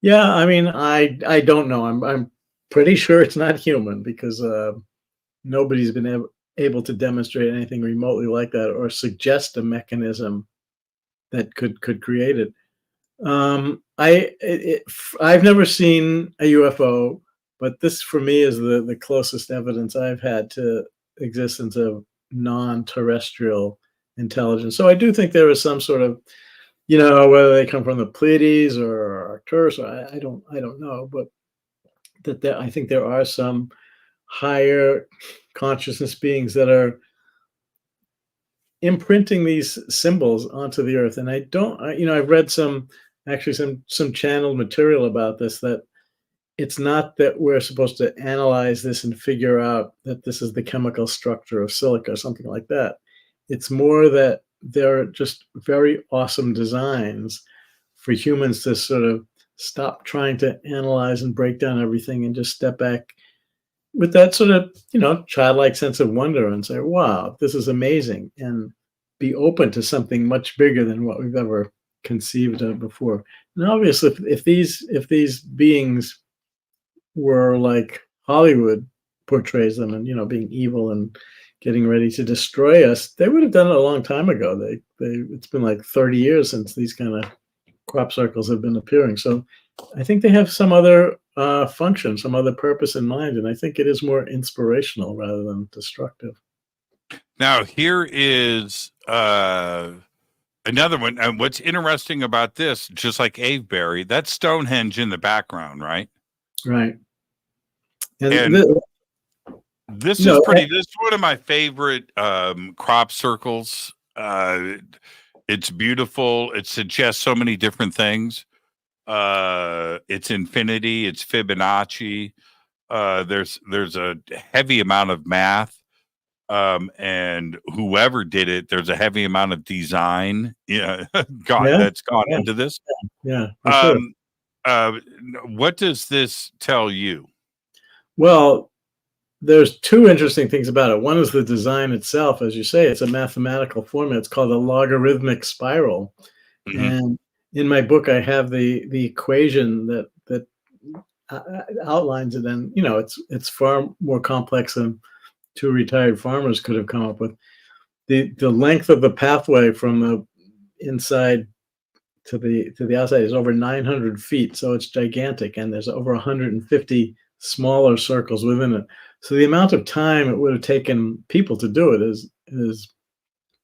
Yeah, I mean, I don't know. I'm pretty sure it's not human, because nobody's been able to demonstrate anything remotely like that or suggest a mechanism that could create it. I've never seen a UFO, but this for me is the closest evidence I've had to existence of non-terrestrial intelligence. So I do think there is some sort of, whether they come from the Pleiades or Arcturus, I don't know, but I think there are some higher consciousness beings that are imprinting these symbols onto the earth. And I've read some channeled material about this, that it's not that we're supposed to analyze this and figure out that this is the chemical structure of silica or something like that. It's more that they're just very awesome designs for humans to sort of stop trying to analyze and break down everything and just step back with that sort of, childlike sense of wonder and say, wow, this is amazing, and be open to something much bigger than what we've ever conceived of before. And obviously, if these beings were like Hollywood portrays them, and, being evil and getting ready to destroy us, they would have done it a long time ago. It's been like 30 years since these kind of crop circles have been appearing. So I think they have some other function, some other purpose in mind. And I think it is more inspirational rather than destructive. Now, here is another one. And what's interesting about this, just like Avebury, that's Stonehenge in the background, right? Right. And this is pretty, this is one of my favorite crop circles It's beautiful. It suggests so many different things. It's infinity. It's Fibonacci. There's a heavy amount of math. And whoever did it, there's a heavy amount of design that's gone into this. Yeah, for sure. What does this tell you? Well, there's two interesting things about it. One is the design itself. As you say, it's a mathematical formula. It's called a logarithmic spiral. Mm-hmm. And in my book, I have the equation that outlines it. And, it's far more complex than two retired farmers could have come up with. The length of the pathway from the inside to the outside is over 900 feet. So it's gigantic. And there's over 150 smaller circles within it. So the amount of time it would have taken people to do it is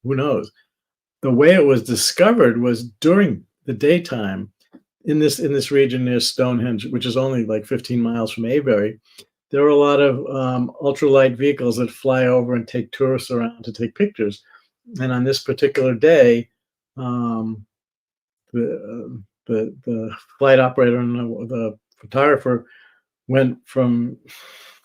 who knows. The way it was discovered was during the daytime in this region near Stonehenge, which is only like 15 miles from Avebury. There are a lot of ultralight vehicles that fly over and take tourists around to take pictures. And on this particular day, the flight operator and the photographer went from,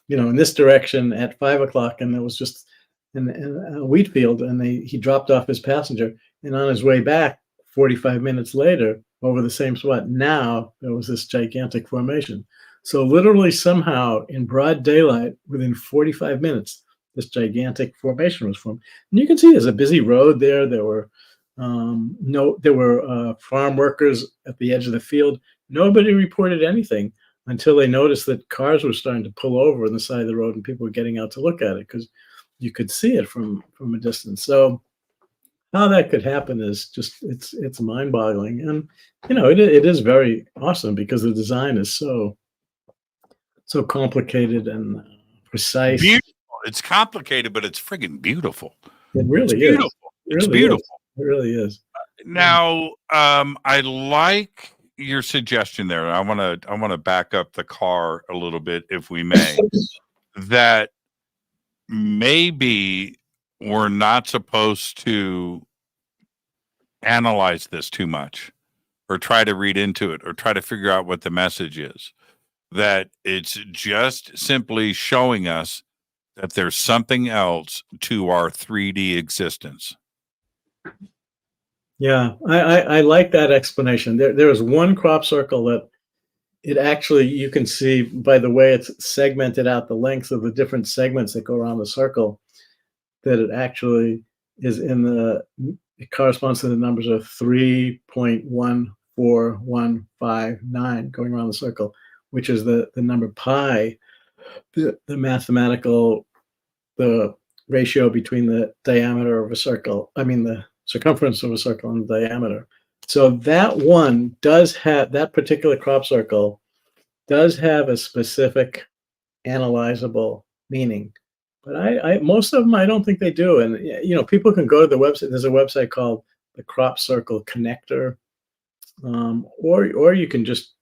in this direction at 5 o'clock, and there was just a wheat field, and he dropped off his passenger, and on his way back, 45 minutes later, over the same spot, now there was this gigantic formation. So literally somehow in broad daylight, within 45 minutes, this gigantic formation was formed. And you can see there's a busy road there. There were farm workers at the edge of the field. Nobody reported anything until they noticed that cars were starting to pull over on the side of the road and people were getting out to look at it because you could see it from a distance. So how that could happen is just, it's mind-boggling. And, it is very awesome because the design is so complicated and precise. Beautiful. It's complicated, but it's friggin' beautiful. It really is. Beautiful. It's beautiful. It really is. Now, I like your suggestion there. I want to back up the car a little bit, if we may. That maybe we're not supposed to analyze this too much, or try to read into it, or try to figure out what the message is. That it's just simply showing us that there's something else to our 3D existence. Yeah, I like that explanation. There is one crop circle that it actually, you can see by the way it's segmented out the lengths of the different segments that go around the circle, that it actually is it corresponds to the numbers of 3.14159 going around the circle, which is the number pi, the mathematical, the ratio between the diameter of a circle, the circumference of a circle and the diameter. So that one does have, that particular crop circle does have a specific analyzable meaning. But most of them, I don't think they do. And, people can go to the website. There's a website called the Crop Circle Connector. Or you can just,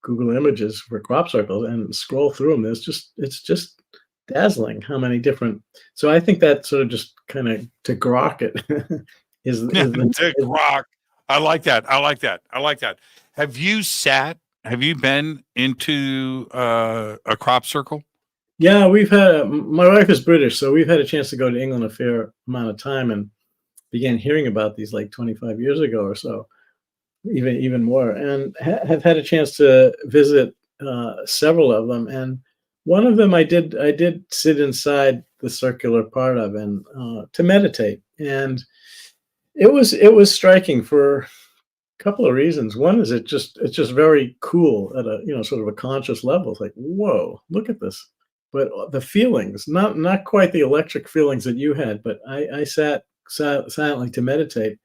Google images for crop circles and scroll through them. It's just dazzling how many different. So I think that sort of just kind of to grok it is to grok. I like that. Have you been into a crop circle? Yeah, my wife is British, so we've had a chance to go to England a fair amount of time and began hearing about these like 25 years ago or so. Even more, and have had a chance to visit several of them. And one of them I did sit inside the circular part of and to meditate. And it was striking for a couple of reasons. One is it's just very cool at a sort of a conscious level. It's like, whoa, look at this. But the feelings, not quite the electric feelings that you had, but I sat silently to meditate.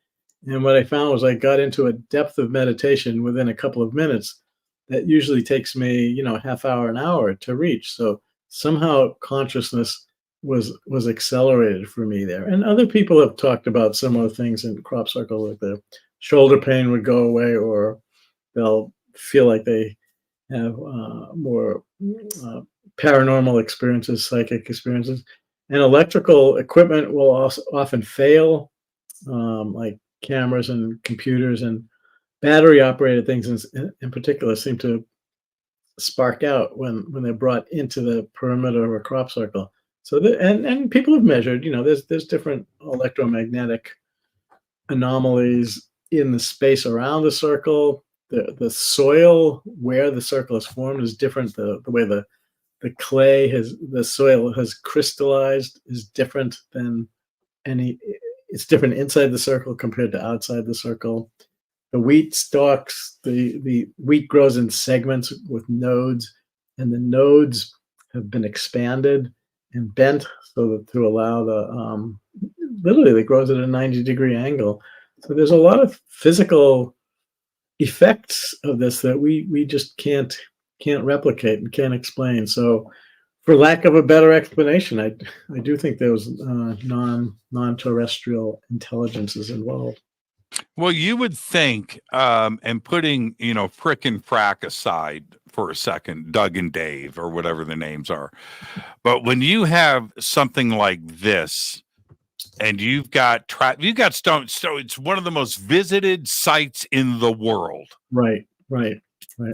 And what I found was I got into a depth of meditation within a couple of minutes that usually takes me, half hour, an hour to reach. So somehow consciousness was accelerated for me there. And other people have talked about similar things in crop circles, like the shoulder pain would go away, or they'll feel like they have more paranormal experiences, psychic experiences. And electrical equipment will also often fail. like cameras and computers and battery operated things in particular seem to spark out when they're brought into the perimeter of a crop circle. So and people have measured, there's different electromagnetic anomalies in the space around the circle. The soil where the circle is formed is different. The way the soil has crystallized is different than it's different inside the circle compared to outside the circle. The wheat stalks, the wheat grows in segments with nodes, and the nodes have been expanded and bent so that to allow literally it grows at a 90-degree angle. So there's a lot of physical effects of this that we just can't replicate and can't explain. So for lack of a better explanation, I do think there was non-terrestrial intelligences involved. Well, you would think, and putting, Frick and Frack aside for a second, Doug and Dave or whatever the names are. But when you have something like this, and you've got Stone, it's one of the most visited sites in the world. Right.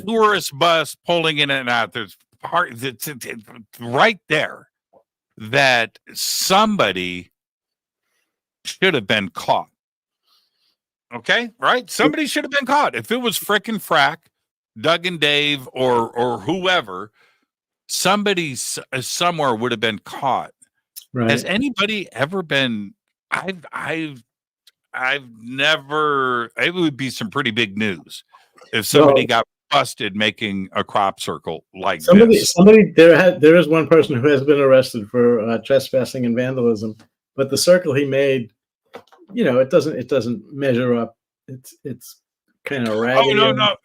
Tourist bus pulling in and out. There's it's right there that somebody should have been caught. Okay, right? Somebody should have been caught. If it was Frick and Frack, Doug and Dave, or whoever, somebody somewhere would have been caught. Right. Has anybody ever been? I've never. It would be some pretty big news if somebody got busted making a crop circle like this. There is one person who has been arrested for trespassing and vandalism, but the circle he made, it doesn't measure up. It's kind of raggedy. Oh no,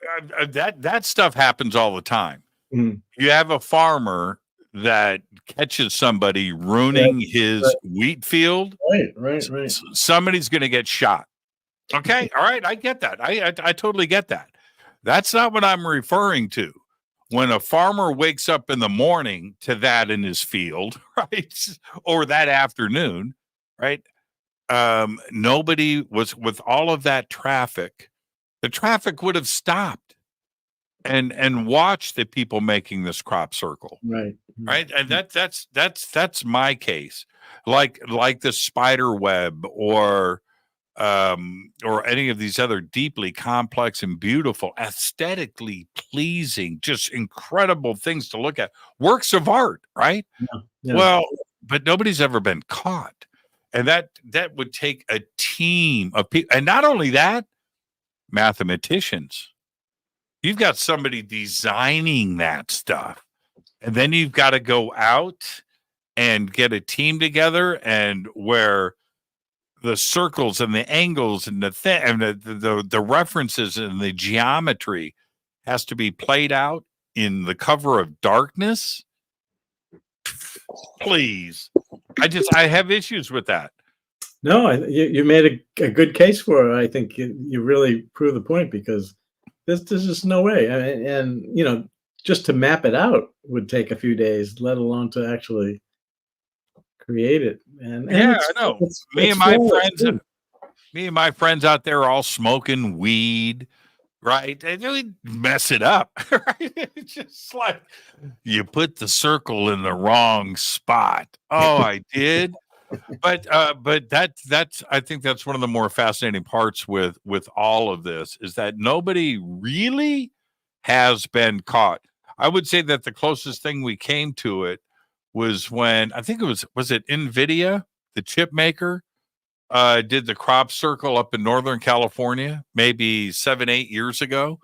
that stuff happens all the time. Mm. You have a farmer that catches somebody ruining his wheat field. Right. Somebody's going to get shot. Okay, all right, I get that. I totally get that. That's not what I'm referring to. When a farmer wakes up in the morning to that in his field, right, or that afternoon, right? Nobody was with all of that traffic. The traffic would have stopped and watched the people making this crop circle. Right. And that's my case. Like the spider web or any of these other deeply complex and beautiful, aesthetically pleasing, just incredible things to look at. Works of art, right? Yeah. Well, but nobody's ever been caught. And that would take a team of people. And not only that, mathematicians. You've got somebody designing that stuff. And then you've got to go out and get a team together, and where the circles and the angles and the references and the geometry has to be played out in the cover of darkness. Please. I have issues with that. No, you made a good case for it. I think you really prove the point, because there's just no way. And just to map it out would take a few days, let alone to actually create it. And I know. Me and my friends out there are all smoking weed, right? And we mess it up, right? It's just like you put the circle in the wrong spot. Oh, I did. But that's I think that's one of the more fascinating parts with all of this, is that nobody really has been caught. I would say that the closest thing we came to it was when, I think was it NVIDIA, the chip maker, did the crop circle up in Northern California, maybe 7-8 years ago,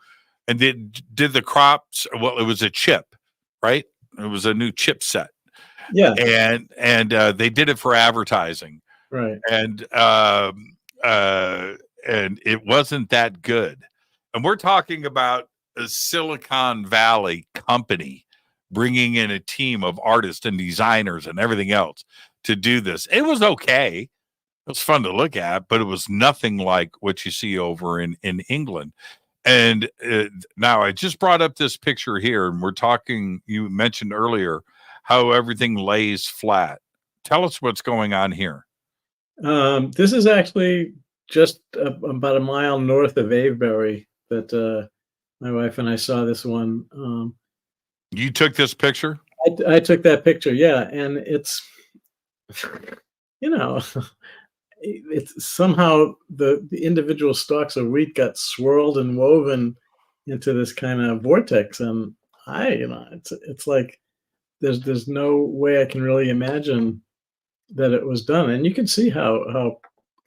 and did the crops. Well, it was a chip, right? It was a new chipset. Yeah. And they did it for advertising. Right. And it wasn't that good. And we're talking about a Silicon Valley company bringing in a team of artists and designers and everything else to do this. It was okay. It was fun to look at, but it was nothing like what you see over in England. And now I just brought up this picture here, and we're talking, you mentioned earlier how everything lays flat. Tell us what's going on here. This is actually just about a mile north of Avebury that my wife and I saw this one. You took this picture? I took that picture, yeah, and it's, you know, it's somehow the individual stalks of wheat got swirled and woven into this kind of vortex, and it's like there's no way I can really imagine that it was done, and you can see how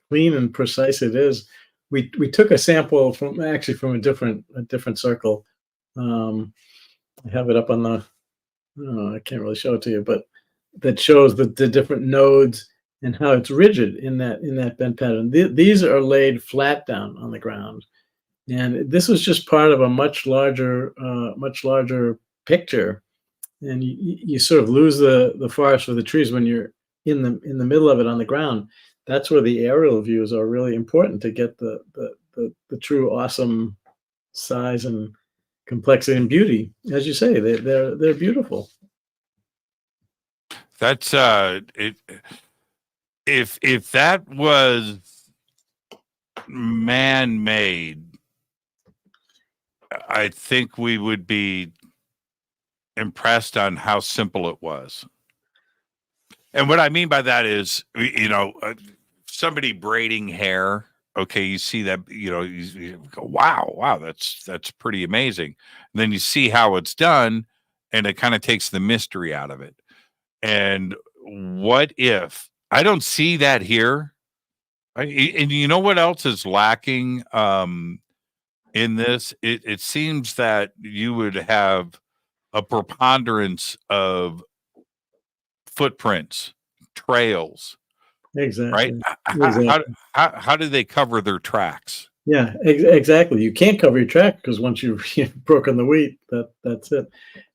clean and precise it is. We took a sample from a different circle. I have it up on the. I can't really show it to you, but that shows the different nodes and how it's rigid in that bend pattern. These are laid flat down on the ground, and this was just part of a much larger picture. And you sort of lose the forest for the trees when you're in the middle of it on the ground. That's where the aerial views are really important to get the true awesome size and complexity and beauty. As you say, they're beautiful. That's it. If that was man-made, I think we would be impressed on how simple it was. And what I mean by that is, somebody braiding hair. Okay, you see that, you go, wow, that's pretty amazing. And then you see how it's done, and it kind of takes the mystery out of it. And what if I don't see that here? And you know what else is lacking in this? It seems that you would have a preponderance of footprints, trails. Exactly. Right? How do they cover their tracks? Yeah, exactly. You can't cover your track because once you've broken the wheat, that's it.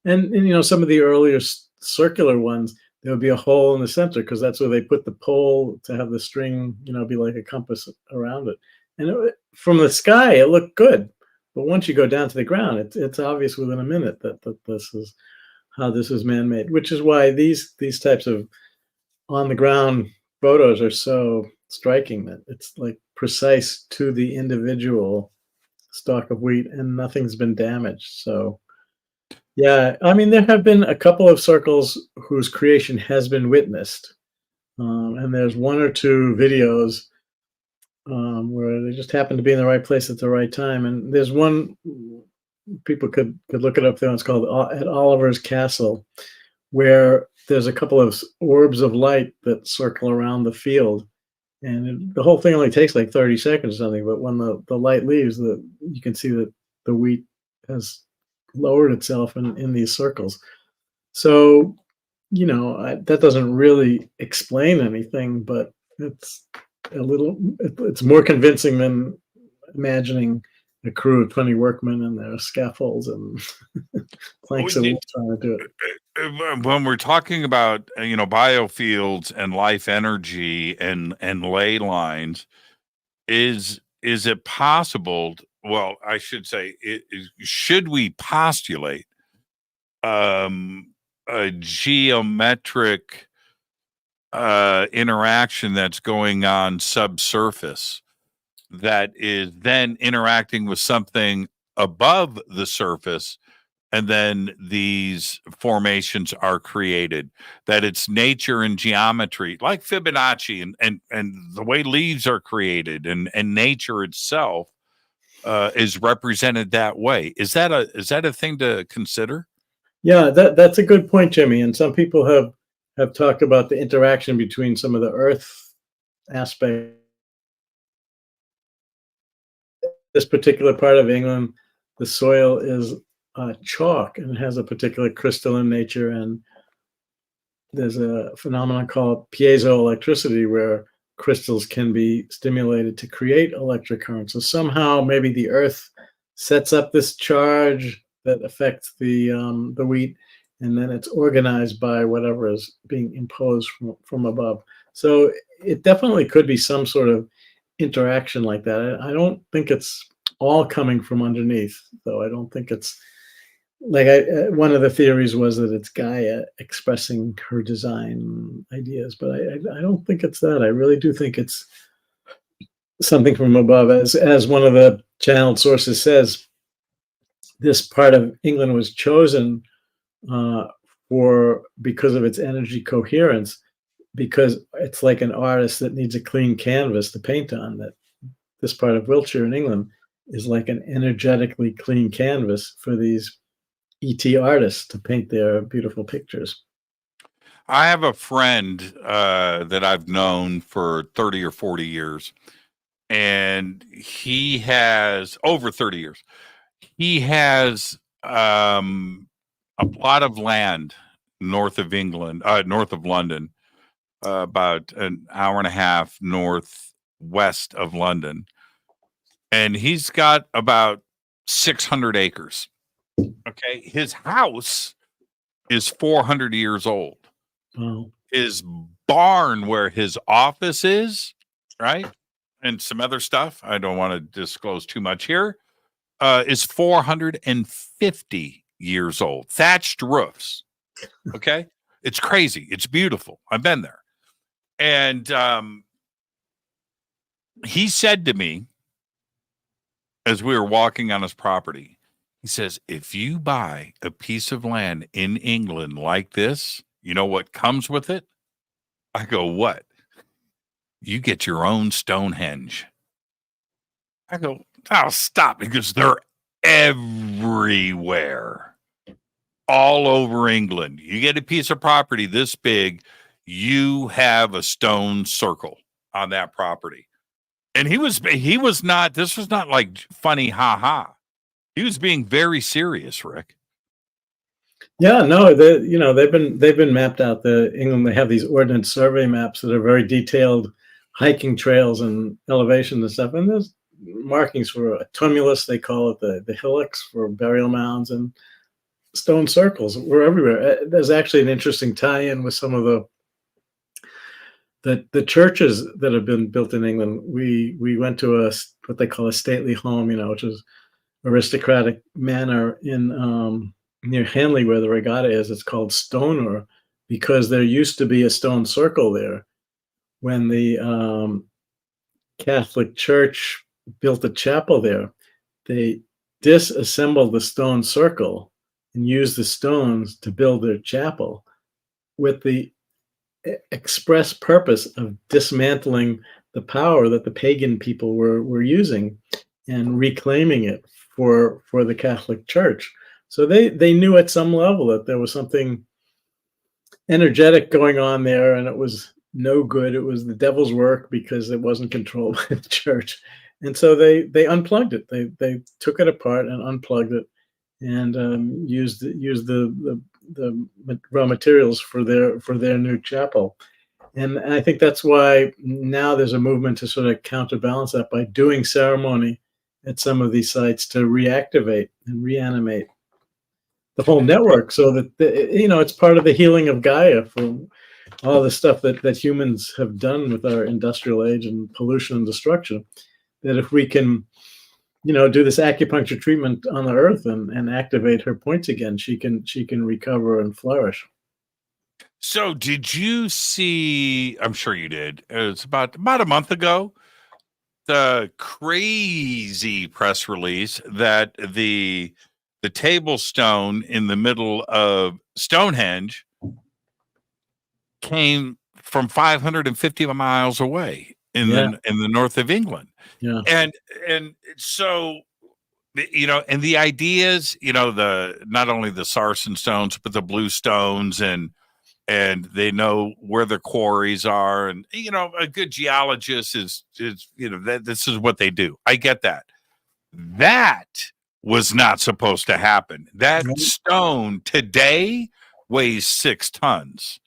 And some of the earlier circular ones, there would be a hole in the center because that's where they put the pole to have the string, be like a compass around it. And from the sky, it looked good, but once you go down to the ground, it's obvious within a minute that this is how this is man-made. Which is why these types of on the ground photos are so striking, that it's like precise to the individual stalk of wheat and nothing's been damaged. So yeah, I mean, there have been a couple of circles whose creation has been witnessed, and there's one or two videos where they just happen to be in the right place at the right time. And there's one, people could look it up there. It's called at Oliver's Castle, where there's a couple of orbs of light that circle around the field, and the whole thing only takes like 30 seconds or something. But when the light leaves, you can see that the wheat has lowered itself in these circles. So, that doesn't really explain anything, but it's it's more convincing than imagining a crew of 20 workmen and their scaffolds and planks of wood trying to do it. When we're talking about biofields and life energy and ley lines, is it possible? Well, I should say, should we postulate a geometric interaction that's going on subsurface that is then interacting with something above the surface, and then these formations are created, that it's nature and geometry like Fibonacci and the way leaves are created and nature itself is represented that way? Is that a thing to consider? Yeah, that's a good point, Jimmy. And some people have talked about the interaction between some of the earth aspect. This particular part of England, the soil is chalk and it has a particular crystalline nature. And there's a phenomenon called piezoelectricity where crystals can be stimulated to create electric currents. So somehow maybe the earth sets up this charge that affects the wheat, and then it's organized by whatever is being imposed from above. So it definitely could be some sort of interaction like that. I don't think it's all coming from underneath, though. I don't think it's like one of the theories was that it's Gaia expressing her design ideas, but I don't think it's that. I really do think it's something from above. As one of the channeled sources says, this part of England was chosen because of its energy coherence, because it's like an artist that needs a clean canvas to paint on. That this part of Wiltshire in England is like an energetically clean canvas for these ET artists to paint their beautiful pictures. I have a friend that I've known for 30 or 40 years, and he has over 30 years. He has a plot of land north of England, north of London, about an hour and a half northwest of London. And he's got about 600 acres. Okay. His house is 400 years old. Wow. His barn, where his office is, right, and some other stuff, I don't want to disclose too much here, is 450 years old. Thatched roofs. Okay. It's crazy. It's beautiful. I've been there. And he said to me, as we were walking on his property, he says, if you buy a piece of land in England like this, you know what comes with it? I go, what? You get your own Stonehenge. I go, oh, stop, because they're everywhere, all over England. You get a piece of property this big, you have a stone circle on that property. And he was not, this was not like funny, ha. He was being very serious, Rick. Yeah, no, they've been mapped out. England, they have these ordnance survey maps that are very detailed, hiking trails and elevation and stuff. And there's markings for a tumulus, they call it the hillocks, for burial mounds, and stone circles were everywhere. There's actually an interesting tie-in with some of the churches that have been built in England. We went to what they call a stately home, which is aristocratic manor in near Hanley, where the regatta is. It's called Stoner because there used to be a stone circle there when the Catholic Church built a chapel there. They disassembled the stone circle and used the stones to build their chapel with the express purpose of dismantling the power that the pagan people were using and reclaiming it for the Catholic Church. So they knew at some level that there was something energetic going on there, and it was no good. It was the devil's work because it wasn't controlled by the church. And so they unplugged it. They took it apart and unplugged it, and used the raw materials for their new chapel. And I think that's why now there's a movement to sort of counterbalance that by doing ceremony at some of these sites to reactivate and reanimate the whole network, so that it's part of the healing of Gaia for all the stuff that humans have done with our industrial age and pollution and destruction. That if we can do this acupuncture treatment on the earth and activate her points again, she can recover and flourish. So did you see, I'm sure you did, it's about a month ago, the crazy press release that the table stone in the middle of Stonehenge came from 550 miles away in the north of England. Yeah. And so, and the ideas, not only the sarsen stones, but the blue stones, and they know where the quarries are. And, a good geologist is that this is what they do. I get that. That was not supposed to happen. That stone today weighs 6 tons.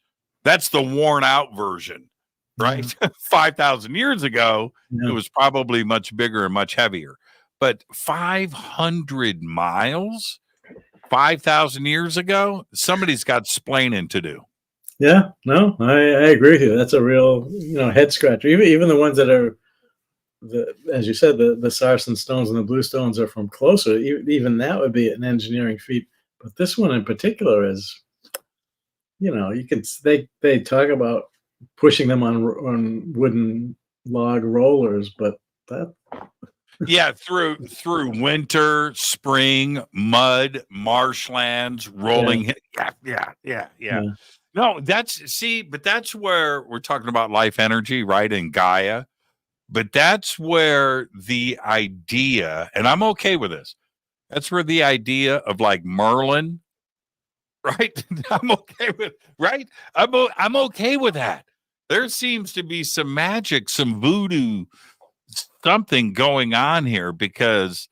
That's the worn out version, right? 5,000 years ago, it was probably much bigger and much heavier. But 500 miles, 5,000 years ago, somebody's got splaining to do. Yeah, no, I agree with you. That's a real, head scratcher. Even the ones that are, as you said, the sarsen stones and the blue stones are from closer. Even that would be an engineering feat. But this one in particular is, they talk about pushing them on wooden log rollers, but that. Yeah, through winter, spring, mud, marshlands, rolling. Yeah. No, but that's where we're talking about life energy, right? In Gaia. But that's where the idea, and I'm okay with this. That's where the idea of like Merlin, right? I'm okay with right. I'm okay with that. There seems to be some magic, some voodoo, something going on here because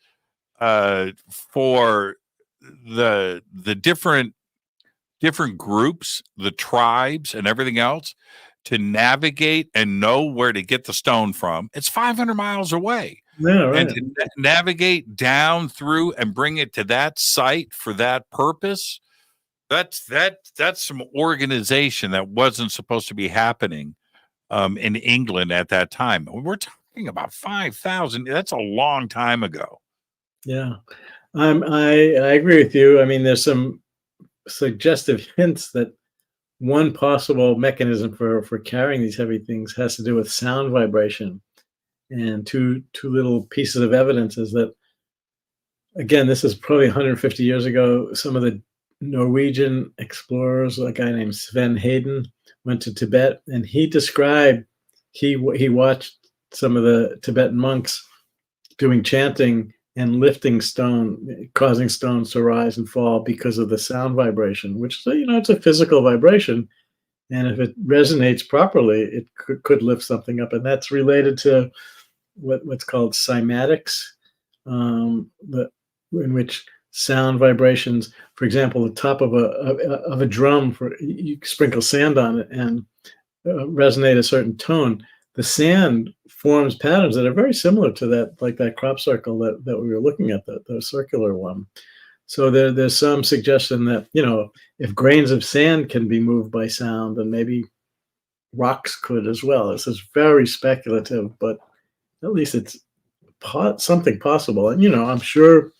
for the different groups, the tribes, and everything else to navigate and know where to get the stone from. It's 500 miles away. Yeah, right. And to navigate down through and bring it to that site for that purpose, that's some organization that wasn't supposed to be happening in England at that time. We're talking about 5,000. That's a long time ago. Yeah, I agree with you. I mean, there's some suggestive hints that one possible mechanism for carrying these heavy things has to do with sound vibration. And two little pieces of evidence is that, again, this is probably 150 years ago. Some of the Norwegian explorers, a guy named Sven Hayden, went to Tibet, and he described he watched some of the Tibetan monks doing chanting and lifting stone, causing stones to rise and fall because of the sound vibration, which, it's a physical vibration. And if it resonates properly, it could lift something up. And that's related to what's called cymatics, in which sound vibrations, for example, the top of a drum, you sprinkle sand on it and resonate a certain tone. The sand forms patterns that are very similar to that, like that crop circle that we were looking at, the circular one. So there's some suggestion that, if grains of sand can be moved by sound, then maybe rocks could as well. This is very speculative, but at least it's something possible. And, I'm sure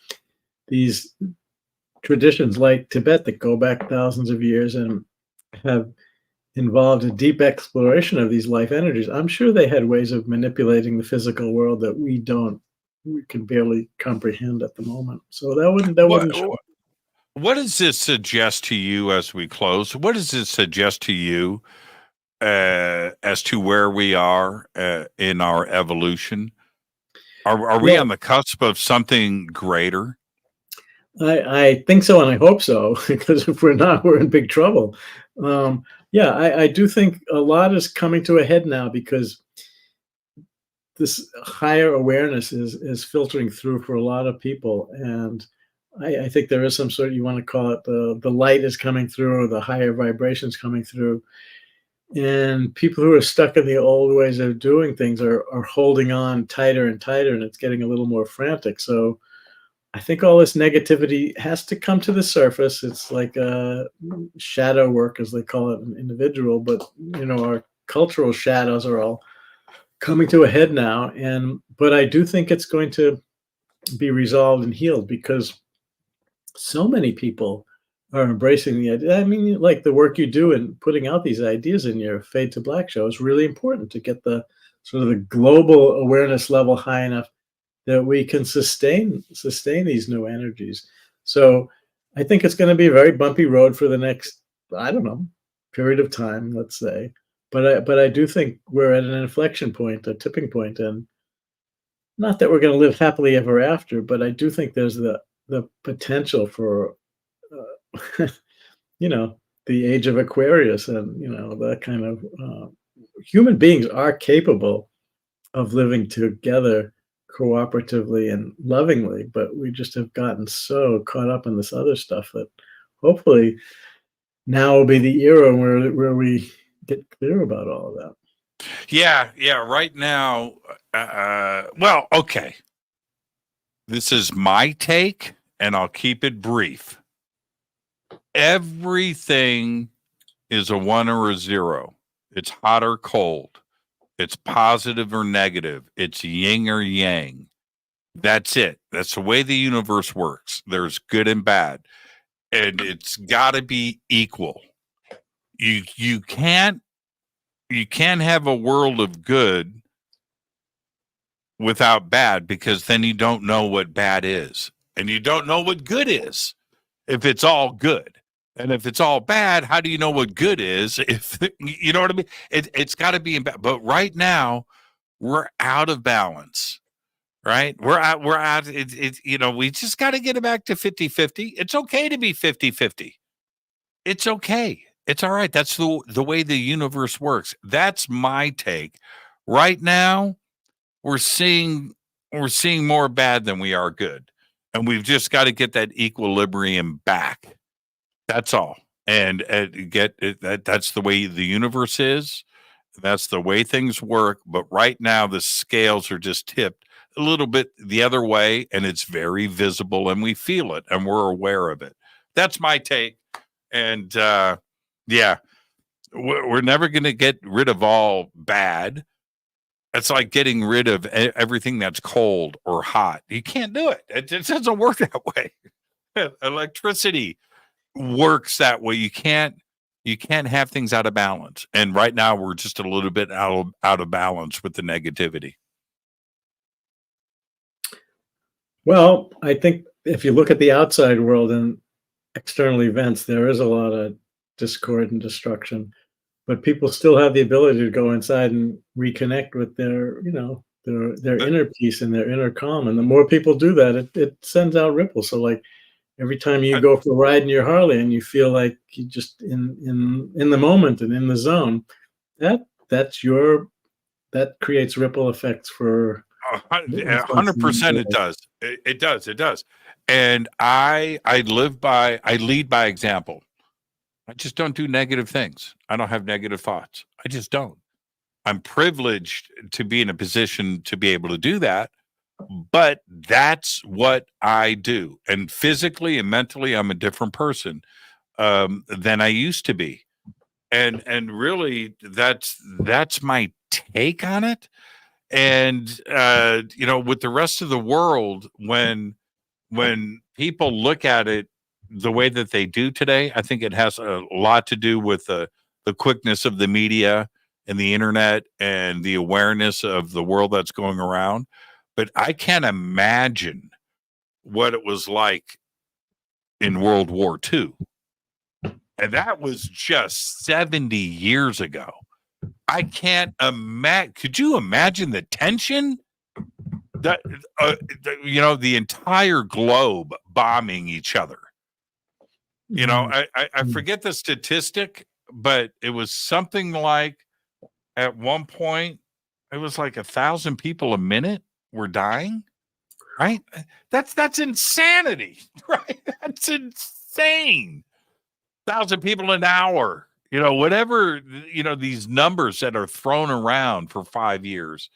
these traditions like Tibet that go back thousands of years and have involved a deep exploration of these life energies, I'm sure they had ways of manipulating the physical world that we can barely comprehend at the moment. So that wouldn't show. What does this suggest to you as we close? What does it suggest to you as to where we are in our evolution? Are we on the cusp of something greater? I think so, and I hope so, because if we're not, we're in big trouble. I do think a lot is coming to a head now because this higher awareness is filtering through for a lot of people. And I think there is some sort, you want to call it, the light is coming through, or the higher vibrations coming through. And people who are stuck in the old ways of doing things are holding on tighter and tighter, and it's getting a little more frantic. So I think all this negativity has to come to the surface. It's like shadow work, as they call it, an individual. But, our cultural shadows are all coming to a head now. But I do think it's going to be resolved and healed because so many people are embracing the idea. I mean, like the work you do in putting out these ideas in your Fade to Black show is really important to get the sort of the global awareness level high enough that we can sustain these new energies. So I think it's going to be a very bumpy road for the next, I don't know, period of time, let's say. But I do think we're at an inflection point, a tipping point, and not that we're going to live happily ever after, but I do think there's the potential for, the age of Aquarius, and that kind of human beings are capable of living together cooperatively and lovingly, but we just have gotten so caught up in this other stuff that hopefully now will be the era where we get clear about all of that. Yeah. Right now, okay. This is my take, and I'll keep it brief. Everything is a 1 or a 0. It's hot or cold. It's positive or negative. It's yin or yang. That's it. That's the way the universe works. There's good and bad, and it's got to be equal. You can't have a world of good without bad, because then you don't know what bad is, and you don't know what good is if it's all good. And if it's all bad, how do you know what good is? If you know what I mean? It's got to be in. But right now, we're out of balance. Right? We're out. We just got to get it back to 50-50. It's okay to be 50-50. It's okay. It's all right. That's the way the universe works. That's my take. Right now, we're seeing more bad than we are good. And we've just got to get that equilibrium back. That's all. And get it, that's the way the universe is. That's the way things work. But right now, the scales are just tipped a little bit the other way, and it's very visible, and we feel it, and we're aware of it. That's my take. And yeah, we're never going to get rid of all bad. It's like getting rid of everything that's cold or hot. You can't do it. It doesn't work that way. Electricity works that way. You can't have things out of balance. And right now we're just a little bit out of balance with the negativity. Well, I think if you look at the outside world and external events, there is a lot of discord and destruction, but people still have the ability to go inside and reconnect with their inner peace and their inner calm. And the more people do that, it sends out ripples. So like every time you go for a ride in your Harley and you feel like you just in the moment and in the zone, that creates ripple effects for 100%. It does. It does. And I lead by example. I just don't do negative things. I don't have negative thoughts. I just don't. I'm privileged to be in a position to be able to do that, but that's what I do. And physically and mentally, I'm a different person than I used to be. And really, that's my take on it. And with the rest of the world, when people look at it the way that they do today, I think it has a lot to do with the quickness of the media and the internet and the awareness of the world that's going around. But I can't imagine what it was like in World War II. And that was just 70 years ago. I can't imagine. Could you imagine the tension? That the entire globe bombing each other. I forget the statistic, but it was something like at one point it was like 1,000 people a minute were dying. Right? That's insanity. Right? That's insane. 1,000 people an hour. Whatever, these numbers that are thrown around for 5 years,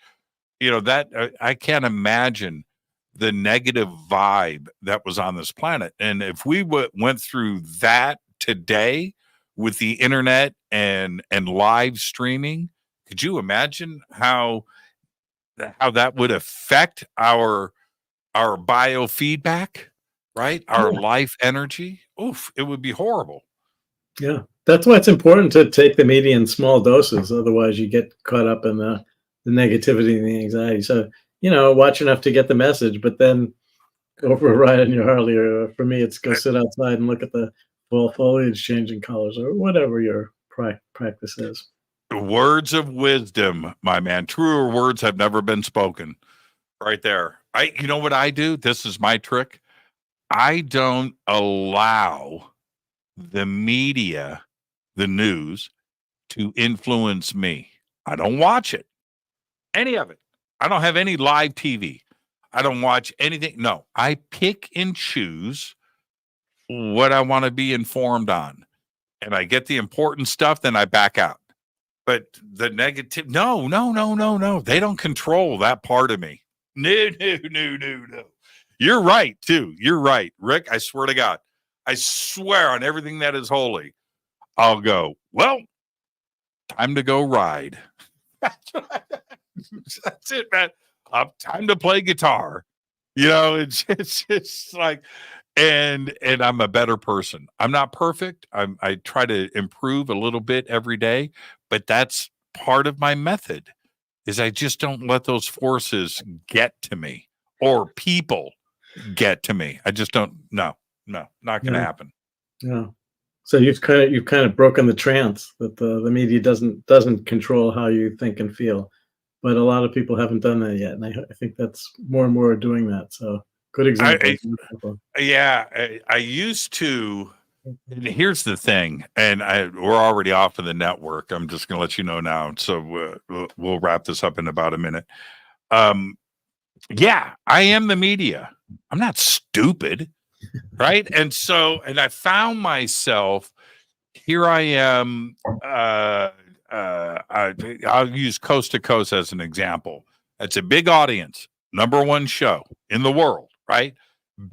that I can't imagine the negative vibe that was on this planet. And if we went through that today with the internet and live streaming, could you imagine how that would affect our biofeedback, right? Our life energy? Oof, it would be horrible. Yeah, that's why it's important to take the media in small doses. Otherwise, you get caught up in the negativity and the anxiety. So, watch enough to get the message, but then go for a ride on your Harley. Or for me, it's go sit outside and look at the fall foliage changing colors or whatever your practice is. Words of wisdom, my man. Truer words have never been spoken. Right there. You know what I do? This is my trick. I don't allow the media, the news, to influence me. I don't watch it. Any of it. I don't have any live TV. I don't watch anything. No, I pick and choose what I want to be informed on. And I get the important stuff, then I back out. But the negative, no. They don't control that part of me. No. You're right, too. You're right. Rick, I swear to God. I swear on everything that is holy, I'll go, well, time to go ride. That's it, man. Time to play guitar. It's just like, and I'm a better person. I'm not perfect. I try to improve a little bit every day, but that's part of my method is I just don't let those forces get to me or people get to me. I just don't. No, not going to happen. Yeah. So you've kind of broken the trance that the media doesn't control how you think and feel, but a lot of people haven't done that yet, and I think that's more and more doing that. So good example. I used to. Here's the thing, and we're already off of the network. I'm just going to let you know now, so we'll wrap this up in about a minute. Yeah, I am the media. I'm not stupid. Right. And I found myself, here I am. I'll use Coast to Coast as an example. It's a big audience, #1 show in the world, right?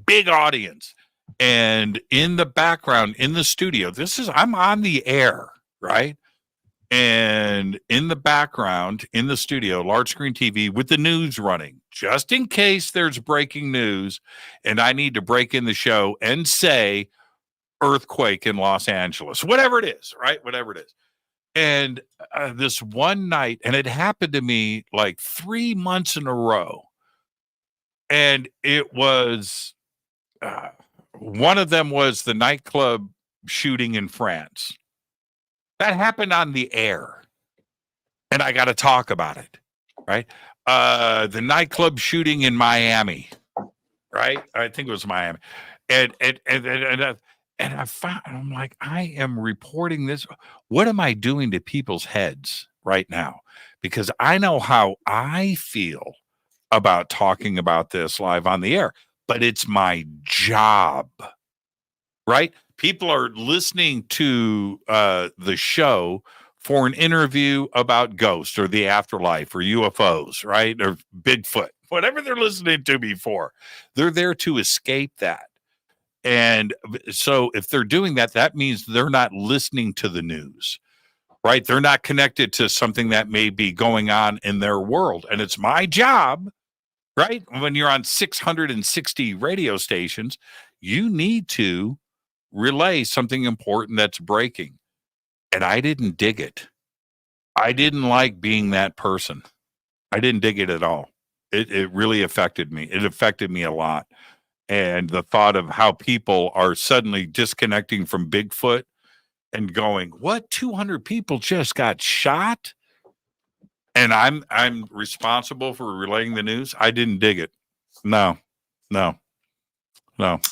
Big audience. And in the background, in the studio, I'm on the air, right? And in the background, in the studio, large screen TV with the news running, just in case there's breaking news and I need to break in the show and say earthquake in Los Angeles, whatever it is, right? Whatever it is. And this one night, and it happened to me like 3 months in a row. And it was, one of them was the nightclub shooting in France. That happened on the air, and I got to talk about it, right? The nightclub shooting in Miami, right? I think it was Miami, and I found, I'm like, I am reporting this. What am I doing to people's heads right now? Because I know how I feel about talking about this live on the air, but it's my job, right? People are listening to the show for an interview about ghosts or the afterlife or UFOs, right? Or Bigfoot, whatever they're listening to me for. They're there to escape that. And so if they're doing that, that means they're not listening to the news, right? They're not connected to something that may be going on in their world. And it's my job, right? When you're on 660 radio stations, you need to relay something important that's breaking. And I didn't dig it. I didn't like being that person. I didn't dig it at all. It really affected me. It affected me a lot. And the thought of how people are suddenly disconnecting from Bigfoot and going, what, 200 people just got shot? And I'm responsible for relaying the news. I didn't dig it. No.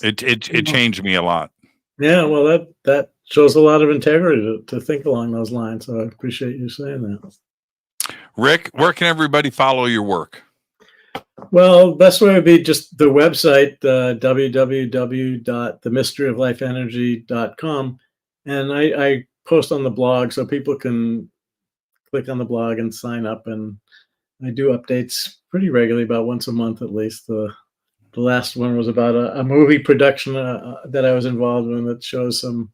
It changed me a lot. Yeah, well, that shows a lot of integrity to think along those lines. So I appreciate you saying that. Rick, where can everybody follow your work? Well, best way would be just the website, www.themysteryoflifeenergy.com. And I post on the blog so people can click on the blog and sign up. And I do updates pretty regularly, about once a month at least. The last one was about a movie production that I was involved in that shows some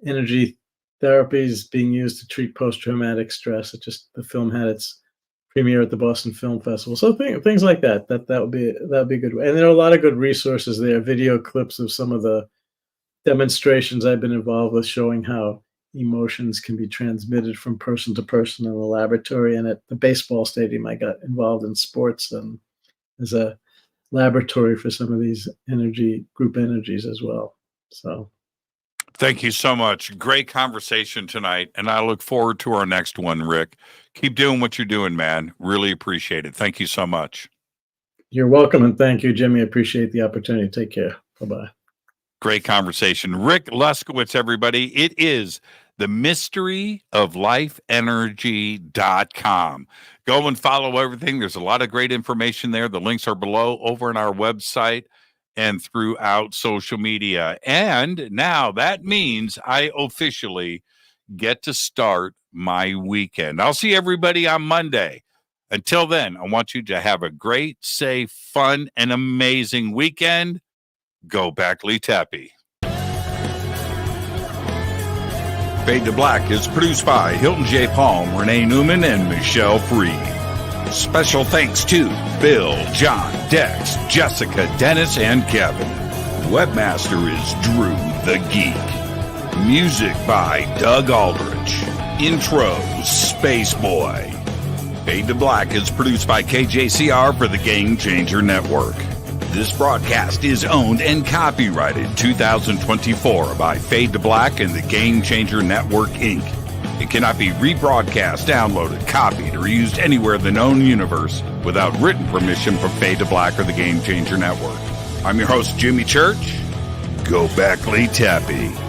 energy therapies being used to treat post-traumatic stress. The film had its premiere at the Boston Film Festival. So things like that would be a good way. And there are a lot of good resources there, video clips of some of the demonstrations I've been involved with showing how emotions can be transmitted from person to person in the laboratory. And at the baseball stadium, I got involved in sports and as a laboratory for some of these group energies as well. So thank you so much. Great conversation tonight. And I look forward to our next one, Rick. Keep doing what you're doing, man. Really appreciate it. Thank you so much. You're welcome. And thank you, Jimmy. I appreciate the opportunity. Take care. Bye-bye. Great conversation. Rick Leskowitz, everybody. It is themysteryoflifeenergy.com. Go and follow everything. There's a lot of great information there. The links are below over on our website and throughout social media. And now that means I officially get to start my weekend. I'll see everybody on Monday. Until then, I want you to have a great, safe, fun, and amazing weekend. Go Backley Tappy. Fade to Black is produced by Hilton J. Palm, Renee Newman, and Michelle Freed. Special thanks to Bill, John, Dex, Jessica, Dennis, and Kevin. Webmaster is Drew the Geek. Music by Doug Aldrich. Intro, Space Boy. Fade to Black is produced by KJCR for the Game Changer Network. This broadcast is owned and copyrighted 2024 by Fade to Black and the Game Changer Network, Inc. It cannot be rebroadcast, downloaded, copied, or used anywhere in the known universe without written permission from Fade to Black or the Game Changer Network. I'm your host, Jimmy Church. Go back, Lee Tappy.